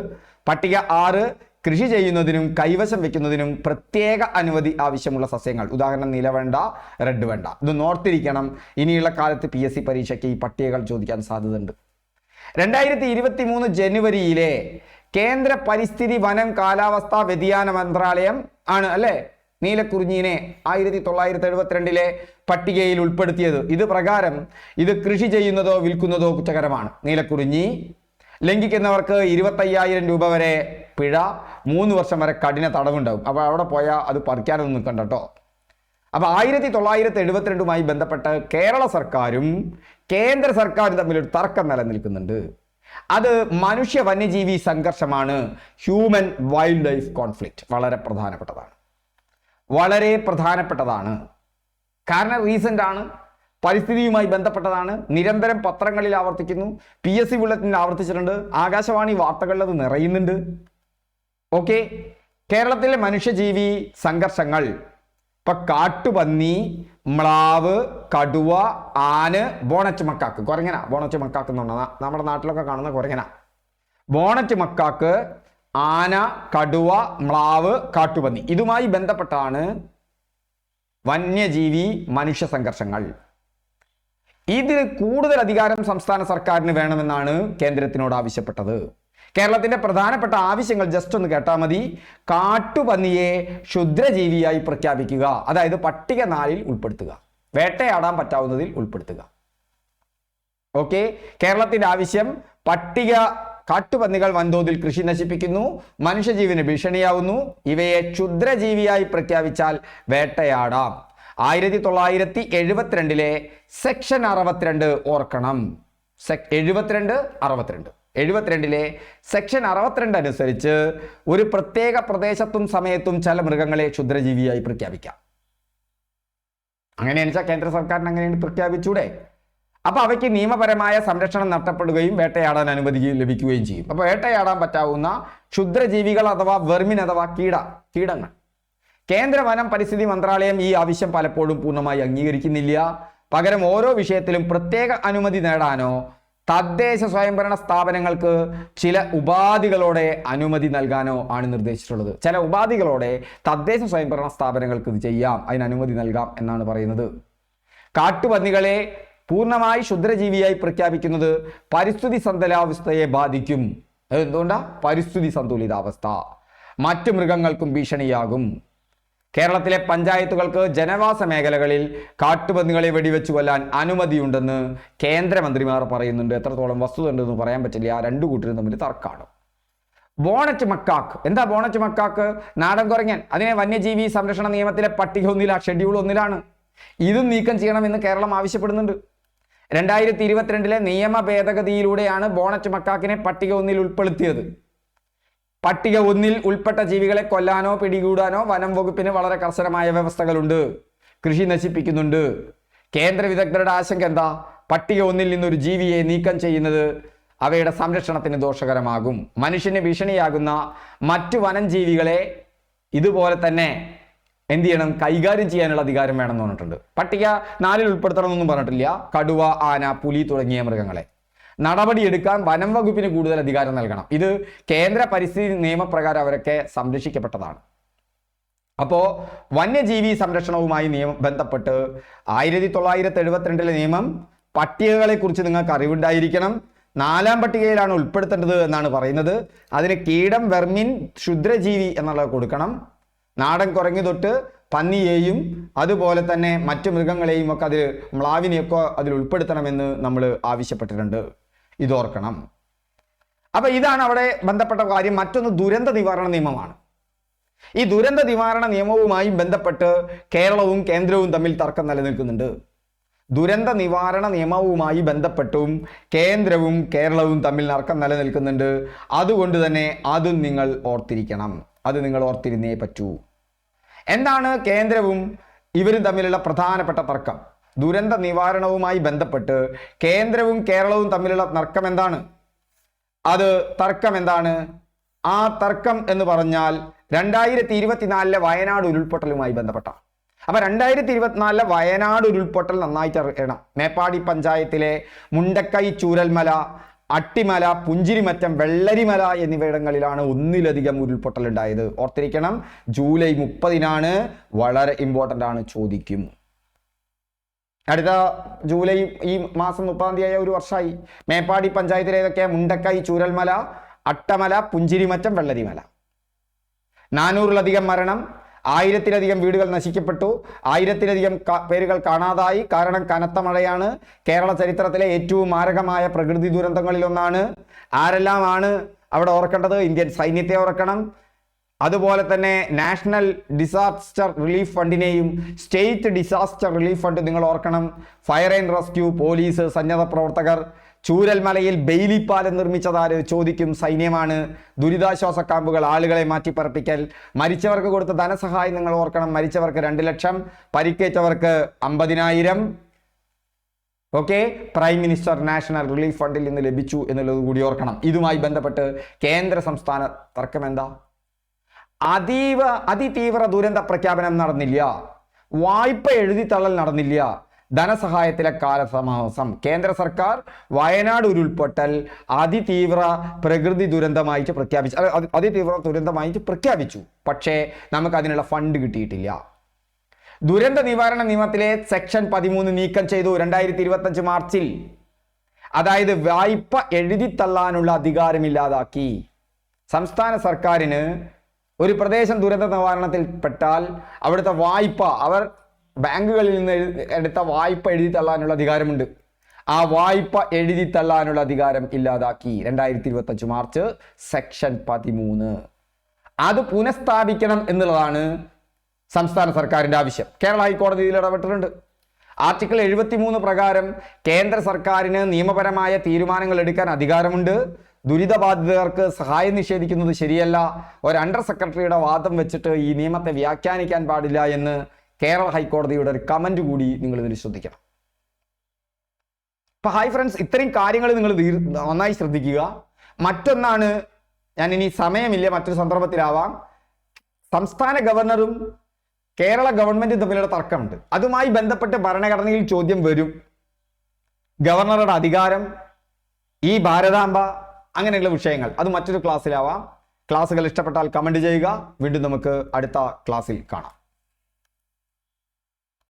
പട്ടിക 6 കൃഷി ചെയ്യുന്നതിനും കൈവശം വെക്കുന്നതിനും പ്രത്യേക അനുമതി ആവശ്യമുള്ള സസ്യങ്ങൾ, ഉദാഹരണം നീലവേണ്ട, റെഡ് വേണ്ട. ഇത് നോർത്തിരിക്കണം. ഇനിയുള്ള കാലത്ത് PSC പരീക്ഷയ്ക്ക് ഈ പട്ടികകൾ ചോദിക്കാൻ സാധ്യതയുണ്ട്. 2023 ജനുവരിയിലെ കേന്ദ്ര പരിസ്ഥിതി, വനം, കാലാവസ്ഥാ വ്യതിയാന മന്ത്രാലയം ആണ് അല്ലേ നീലക്കുറിഞ്ഞിനെ 1972 പട്ടികയിൽ ഉൾപ്പെടുത്തിയത്. ഇത് പ്രകാരം ഇത് കൃഷി ചെയ്യുന്നതോ വിൽക്കുന്നതോ കുറ്റകരമാണ്. നീലക്കുറിഞ്ഞി ലംഘിക്കുന്നവർക്ക് 25,000 രൂപ വരെ പിഴ, 3 വർഷം വരെ കഠിന തടവുണ്ടാവും. അപ്പോൾ അവിടെ പോയാൽ അത് പറിക്കാനൊന്നും നിൽക്കണ്ട കേട്ടോ. അപ്പോൾ 1972മായി ബന്ധപ്പെട്ട് കേരള സർക്കാരും കേന്ദ്ര സർക്കാരും തമ്മിലൊരു തർക്കം നിലനിൽക്കുന്നുണ്ട്. അത് മനുഷ്യ വന്യജീവി സംഘർഷമാണ്, ഹ്യൂമൻ വൈൽഡ് ലൈഫ് കോൺഫ്ലിക്റ്റ്. വളരെ പ്രധാനപ്പെട്ടതാണ്. കാരണം റീസെൻ്റ് ആണ്, പരിസ്ഥിതിയുമായി ബന്ധപ്പെട്ടതാണ്, നിരന്തരം പത്രങ്ങളിൽ ആവർത്തിക്കുന്നു, PSC ബുള്ളറ്റിനിൽ ആവർത്തിച്ചിട്ടുണ്ട്, ആകാശവാണി വാർത്തകളിൽ അത് നിറയുന്നുണ്ട്. ഓക്കെ, കേരളത്തിലെ മനുഷ്യജീവി സംഘർഷങ്ങൾ ഇപ്പൊ കാട്ടുപന്നി, മ്ലാവ്, കടുവ, ആന്, ബോണറ്റ് മക്കാക്ക്, കുരങ്ങന, ബോണറ്റ് മക്കാക്ക് എന്ന് പറഞ്ഞാൽ നമ്മുടെ നാട്ടിലൊക്കെ കാണുന്ന കുരങ്ങന. ബോണറ്റ് മക്കാക്ക്, ആന, കടുവ, മ്ലാവ്, കാട്ടുപന്നി, ഇതുമായി ബന്ധപ്പെട്ടാണ് വന്യജീവി മനുഷ്യ സംഘർഷങ്ങൾ. ഇതിൽ കൂടുതൽ അധികാരം സംസ്ഥാന സർക്കാരിന് വേണമെന്നാണ് കേന്ദ്രത്തിനോട് ആവശ്യപ്പെട്ടത്. കേരളത്തിന്റെ പ്രധാനപ്പെട്ട ആവശ്യങ്ങൾ ജസ്റ്റ് ഒന്ന് കേട്ടാൽ മതി. കാട്ടുപന്നിയെ ക്ഷുദ്രജീവിയായി പ്രഖ്യാപിക്കുക, അതായത് പട്ടിക 4-ൽ ഉൾപ്പെടുത്തുക, വേട്ടയാടാൻ പറ്റാവുന്നതിൽ ഉൾപ്പെടുത്തുക. ഓക്കെ, കേരളത്തിന്റെ ആവശ്യം പട്ടിക കാട്ടുപന്നികൾ വൻതോതിൽ കൃഷി നശിപ്പിക്കുന്നു, മനുഷ്യജീവന് ഭീഷണിയാവുന്നു, ഇവയെ ക്ഷുദ്രജീവിയായി പ്രഖ്യാപിച്ചാൽ വേട്ടയാടാം. 1972 സെക്ഷൻ 62 ഓർക്കണം. 72 സെക്ഷൻ 62 അനുസരിച്ച് ഒരു പ്രത്യേക പ്രദേശത്തും സമയത്തും ചില മൃഗങ്ങളെ ക്ഷുദ്രജീവിയായി പ്രഖ്യാപിക്കാം. അങ്ങനെയാണെന്ന് വെച്ചാൽ കേന്ദ്ര സർക്കാരിന് അങ്ങനെയാണ് പ്രഖ്യാപിച്ചൂടെ. അപ്പൊ അവയ്ക്ക് നിയമപരമായ സംരക്ഷണം നഷ്ടപ്പെടുകയും വേട്ടയാടാൻ അനുമതി ലഭിക്കുകയും ചെയ്യും. അപ്പൊ വേട്ടയാടാൻ പറ്റാവുന്ന ക്ഷുദ്രജീവികൾ അഥവാ വെർമിൻ അഥവാ കീടങ്ങൾ. കേന്ദ്ര വനം പരിസ്ഥിതി മന്ത്രാലയം ഈ ആവശ്യം പലപ്പോഴും പൂർണ്ണമായി അംഗീകരിക്കുന്നില്ല. പകരം ഓരോ വിഷയത്തിലും പ്രത്യേക അനുമതി നേടാനോ തദ്ദേശ സ്വയംഭരണ സ്ഥാപനങ്ങൾക്ക് ചില ഉപാധികളോടെ അനുമതി നൽകാനോ ആണ് നിർദ്ദേശിച്ചിട്ടുള്ളത്. ചില ഉപാധികളോടെ തദ്ദേശ സ്വയംഭരണ സ്ഥാപനങ്ങൾക്ക് ഇത് ചെയ്യാം, അതിന് അനുമതി നൽകാം എന്നാണ് പറയുന്നത്. കാട്ടുപന്നികളെ പൂർണ്ണമായി ക്ഷുദ്രജീവിയായി പ്രഖ്യാപിക്കുന്നത് പരിസ്ഥിതി സന്തുലിതാവസ്ഥയെ ബാധിക്കും. എന്തുകൊണ്ടാ? പരിസ്ഥിതി സന്തുലിതാവസ്ഥ. മറ്റു മൃഗങ്ങൾക്കും ഭീഷണിയാകും. കേരളത്തിലെ പഞ്ചായത്തുകൾക്ക് ജനവാസ മേഖലകളിൽ കാട്ടുപന്നികളെ വെടിവെച്ചു കൊല്ലാൻ അനുമതിയുണ്ടെന്ന് കേന്ദ്രമന്ത്രിമാർ പറയുന്നുണ്ട്. എത്രത്തോളം വസ്തുത ഉണ്ടെന്ന് പറയാൻ പറ്റില്ല. രണ്ടു കൂട്ടരും തമ്മിൽ തർക്കമാണ്. Bonnet macaque. എന്താ ബോണറ്റ് മക്കാക്ക്? നാടൻ കുരങ്ങൻ. അതിനെ വന്യജീവി സംരക്ഷണ നിയമത്തിലെ പട്ടിക 1 ഷെഡ്യൂൾ 1 ഇതും നീക്കം ചെയ്യണമെന്ന് കേരളം ആവശ്യപ്പെടുന്നുണ്ട്. 2022 നിയമ ഭേദഗതിയിലൂടെയാണ് ബോണറ്റ് മക്കാക്കിനെ പട്ടിക 1 ഉൾപ്പെടുത്തിയത്. പട്ടിക 1 ഉൾപ്പെട്ട ജീവികളെ കൊല്ലാനോ പിടികൂടാനോ വനം വകുപ്പിന് വളരെ കർശനമായ വ്യവസ്ഥകളുണ്ട്. കൃഷി നശിപ്പിക്കുന്നുണ്ട്. കേന്ദ്ര വിദഗ്ധരുടെ ആശങ്ക എന്താ? പട്ടിക 1 നിന്നൊരു ജീവിയെ നീക്കം ചെയ്യുന്നത് അവയുടെ സംരക്ഷണത്തിന് ദോഷകരമാകും. മനുഷ്യന് ഭീഷണിയാകുന്ന മറ്റു വനം ജീവികളെ ഇതുപോലെ തന്നെ എന്ത് ചെയ്യണം? കൈകാര്യം ചെയ്യാനുള്ള അധികാരം വേണമെന്ന് പറഞ്ഞിട്ടുണ്ട്. പട്ടിക 4 ഉൾപ്പെടുത്തണമെന്നൊന്നും പറഞ്ഞിട്ടില്ല. കടുവ, ആന, പുലി തുടങ്ങിയ മൃഗങ്ങളെ നടപടിയെടുക്കാൻ വനം വകുപ്പിന് കൂടുതൽ അധികാരം നൽകണം. ഇത് കേന്ദ്ര പരിസ്ഥിതി നിയമപ്രകാരം അവരൊക്കെ സംരക്ഷിക്കപ്പെട്ടതാണ്. അപ്പോൾ വന്യജീവി സംരക്ഷണവുമായി ബന്ധപ്പെട്ട് 1972 നിയമം പട്ടികകളെ കുറിച്ച് നിങ്ങൾക്ക് അറിവുണ്ടായിരിക്കണം. 4-ാം പട്ടികയിലാണ് ഉൾപ്പെടുത്തേണ്ടത് എന്നാണ് പറയുന്നത്. അതിന് കീടം, വെർമിൻ, ക്ഷുദ്രജീവി എന്നുള്ളത് കൊടുക്കണം. നാടൻ കുരങ്ങ് തൊട്ട് പന്നിയെയും അതുപോലെ തന്നെ മറ്റു മൃഗങ്ങളെയും ഒക്കെ അതിൽ, മ്ലാവിനെയൊക്കെ അതിൽ ഉൾപ്പെടുത്തണമെന്ന് നമ്മൾ ആവശ്യപ്പെട്ടിട്ടുണ്ട്. ഇതോർക്കണം. അപ്പൊ ഇതാണ് അവിടെ ബന്ധപ്പെട്ട കാര്യം. മറ്റൊന്ന് ദുരന്ത നിവാരണ നിയമമാണ്. ഈ ദുരന്ത നിവാരണ നിയമവുമായി ബന്ധപ്പെട്ട് കേരളവും കേന്ദ്രവും തമ്മിൽ തർക്കം നിലനിൽക്കുന്നുണ്ട്. ദുരന്ത നിവാരണ നിയമവുമായി ബന്ധപ്പെട്ടും കേന്ദ്രവും കേരളവും തമ്മിൽ തർക്കം നിലനിൽക്കുന്നുണ്ട്. അതുകൊണ്ട് തന്നെ അതും നിങ്ങൾ ഓർത്തിരിക്കണം. അത് നിങ്ങൾ ഓർത്തിരുന്നേ പറ്റൂ. എന്താണ് കേന്ദ്രവും ഇവരും തമ്മിലുള്ള പ്രധാനപ്പെട്ട തർക്കം? ദുരന്ത നിവാരണവുമായി ബന്ധപ്പെട്ട് കേന്ദ്രവും കേരളവും തമ്മിലുള്ള തർക്കം എന്താണ്? തർക്കം എന്താണ്? ആ തർക്കം എന്ന് പറഞ്ഞാൽ 2024 വയനാട് ഉരുൾപൊട്ടലുമായി ബന്ധപ്പെട്ട. അപ്പൊ 2024 വയനാട് ഉരുൾപൊട്ടൽ നന്നായിട്ട് അറിയണം. മേപ്പാടി പഞ്ചായത്തിലെ മുണ്ടക്കൈ, ചൂരൽമല, അട്ടിമല, പുഞ്ചിരിമറ്റം, വെള്ളരിമല എന്നിവിടങ്ങളിലാണ് 1-ലധികം ഉരുൾപൊട്ടൽ ഉണ്ടായത്. ഓർത്തിരിക്കണം. ജൂലൈ 30 വളരെ ഇമ്പോർട്ടൻ്റ് ആണ്, ചോദിക്കും. അടുത്ത ജൂലൈ, ഈ മാസം 30 ഒരു വർഷമായി. മേപ്പാടി പഞ്ചായത്തിലെ ഏതൊക്കെ? മുണ്ടക്കൈ, ചൂരൽമല, അട്ടമല, പുഞ്ചിരിമറ്റം, വെള്ളരിമല. 400-ലധികം മരണം, 1000-ലധികം വീടുകൾ നശിക്കപ്പെട്ടു, 1000-ലധികം പേരുകൾ കാണാതായി. കാരണം കനത്ത മഴയാണ്. കേരള ചരിത്രത്തിലെ ഏറ്റവും മാരകമായ പ്രകൃതി ദുരന്തങ്ങളിലൊന്നാണ്. ആരെല്ലാമാണ് അവിടെ ഓർക്കേണ്ടത്? ഇന്ത്യൻ സൈന്യത്തെ ഓർക്കണം. അതുപോലെ തന്നെ നാഷണൽ ഡിസാസ്റ്റർ റിലീഫ് ഫണ്ടിനെയും സ്റ്റേറ്റ് ഡിസാസ്റ്റർ റിലീഫ് ഫണ്ട് നിങ്ങൾ ഓർക്കണം. ഫയർ ആൻഡ് റെസ്ക്യൂ, പോലീസ്, സന്നദ്ധ പ്രവർത്തകർ. ചൂരൽമലയിൽ ബെയിലി പാലം നിർമ്മിച്ചതാര്? ചോദിക്കും. സൈന്യമാണ്. ദുരിതാശ്വാസ ക്യാമ്പുകൾ, ആളുകളെ മാറ്റിപ്പറപ്പിക്കൽ. മരിച്ചവർക്ക് കൊടുത്ത ധനസഹായം നിങ്ങൾ ഓർക്കണം. മരിച്ചവർക്ക് 2 ലക്ഷം, പരിക്കേറ്റവർക്ക് 50,000. Okay, prime minister national relief ഫണ്ടിൽ നിന്ന് ലഭിച്ചു എന്നുള്ളത് കൂടി ഓർക്കണം. ഇതുമായി ബന്ധപ്പെട്ട് കേന്ദ്ര സംസ്ഥാന തർക്കം എന്താ? അതിതീവ്ര ദുരന്ത പ്രഖ്യാപനം നടന്നില്ല. വായ്പ എഴുതിത്തള്ളൽ നടന്നില്ല. ധനസഹായത്തിലെ കാലതാമസം. കേന്ദ്ര സർക്കാർ വയനാട് ഉരുൾപൊട്ടൽ അതിതീവ്ര പ്രകൃതി ദുരന്തമായിട്ട് പ്രഖ്യാപിച്ചു, അതിതീവ്ര ദുരന്തമായിട്ട് പ്രഖ്യാപിച്ചു. പക്ഷേ നമുക്ക് അതിനുള്ള ഫണ്ട് കിട്ടിയിട്ടില്ല. ദുരന്ത നിവാരണ നിയമത്തിലെ സെക്ഷൻ 13 നീക്കം ചെയ്തു 2025 മാർച്ചിൽ. അതായത് വായ്പ എഴുതിത്തള്ളാനുള്ള അധികാരമില്ലാതാക്കി. സംസ്ഥാന സർക്കാരിന് ഒരു പ്രദേശം ദുരന്ത നിവാരണത്തിൽപ്പെട്ടാൽ അവിടുത്തെ വായ്പ, അവർ ബാങ്കുകളിൽ നിന്ന് എടുത്ത വായ്പ എഴുതിത്തള്ളാനുള്ള അധികാരമുണ്ട്. ആ വായ്പ എഴുതിത്തള്ളാനുള്ള അധികാരം ഇല്ലാതാക്കി 2025 മാർച്ച് സെക്ഷൻ 13. അത് പുനഃസ്ഥാപിക്കണം എന്നുള്ളതാണ് സംസ്ഥാന സർക്കാരിൻ്റെ ആവശ്യം. കേരള ഹൈക്കോടതിയിൽ ഇടപെട്ടിട്ടുണ്ട്. ആർട്ടിക്കിൾ 73 പ്രകാരം കേന്ദ്ര സർക്കാരിന് നിയമപരമായ തീരുമാനങ്ങൾ എടുക്കാൻ അധികാരമുണ്ട്. ദുരിതബാധിതർക്ക് സഹായം നിഷേധിക്കുന്നത് ശരിയല്ല. ഒരു അണ്ടർ സെക്രട്ടറിയുടെ വാദം വെച്ചിട്ട് ഈ നിയമത്തെ വ്യാഖ്യാനിക്കാൻ പാടില്ല എന്ന് കേരള ഹൈക്കോടതിയുടെ ഒരു കമന്റ് കൂടി നിങ്ങൾ ഇതിൽ ശ്രദ്ധിക്കണം. അപ്പൊ ഹായ് ഫ്രണ്ട്സ്, ഇത്രയും കാര്യങ്ങൾ നിങ്ങൾ നന്നായി ശ്രദ്ധിക്കുക. മറ്റൊന്നാണ്, ഞാൻ ഇനി സമയമില്ല, മറ്റൊരു സന്ദർഭത്തിലാവാം. സംസ്ഥാന ഗവർണറും കേരള ഗവൺമെന്റും തമ്മിലുള്ള തർക്കമുണ്ട്. അതുമായി ബന്ധപ്പെട്ട് ഭരണഘടനയിൽ ചോദ്യം വരും. ഗവർണറുടെ അധികാരം ഈ ഭാരതാംബ അങ്ങനെയുള്ള വിഷയങ്ങൾ അത് മറ്റൊരു ക്ലാസ്സിലാവാം. ക്ലാസ്സുകൾ ഇഷ്ടപ്പെട്ടാൽ കമന്റ് ചെയ്യുക. വീണ്ടും നമുക്ക് അടുത്ത ക്ലാസ്സിൽ കാണാം.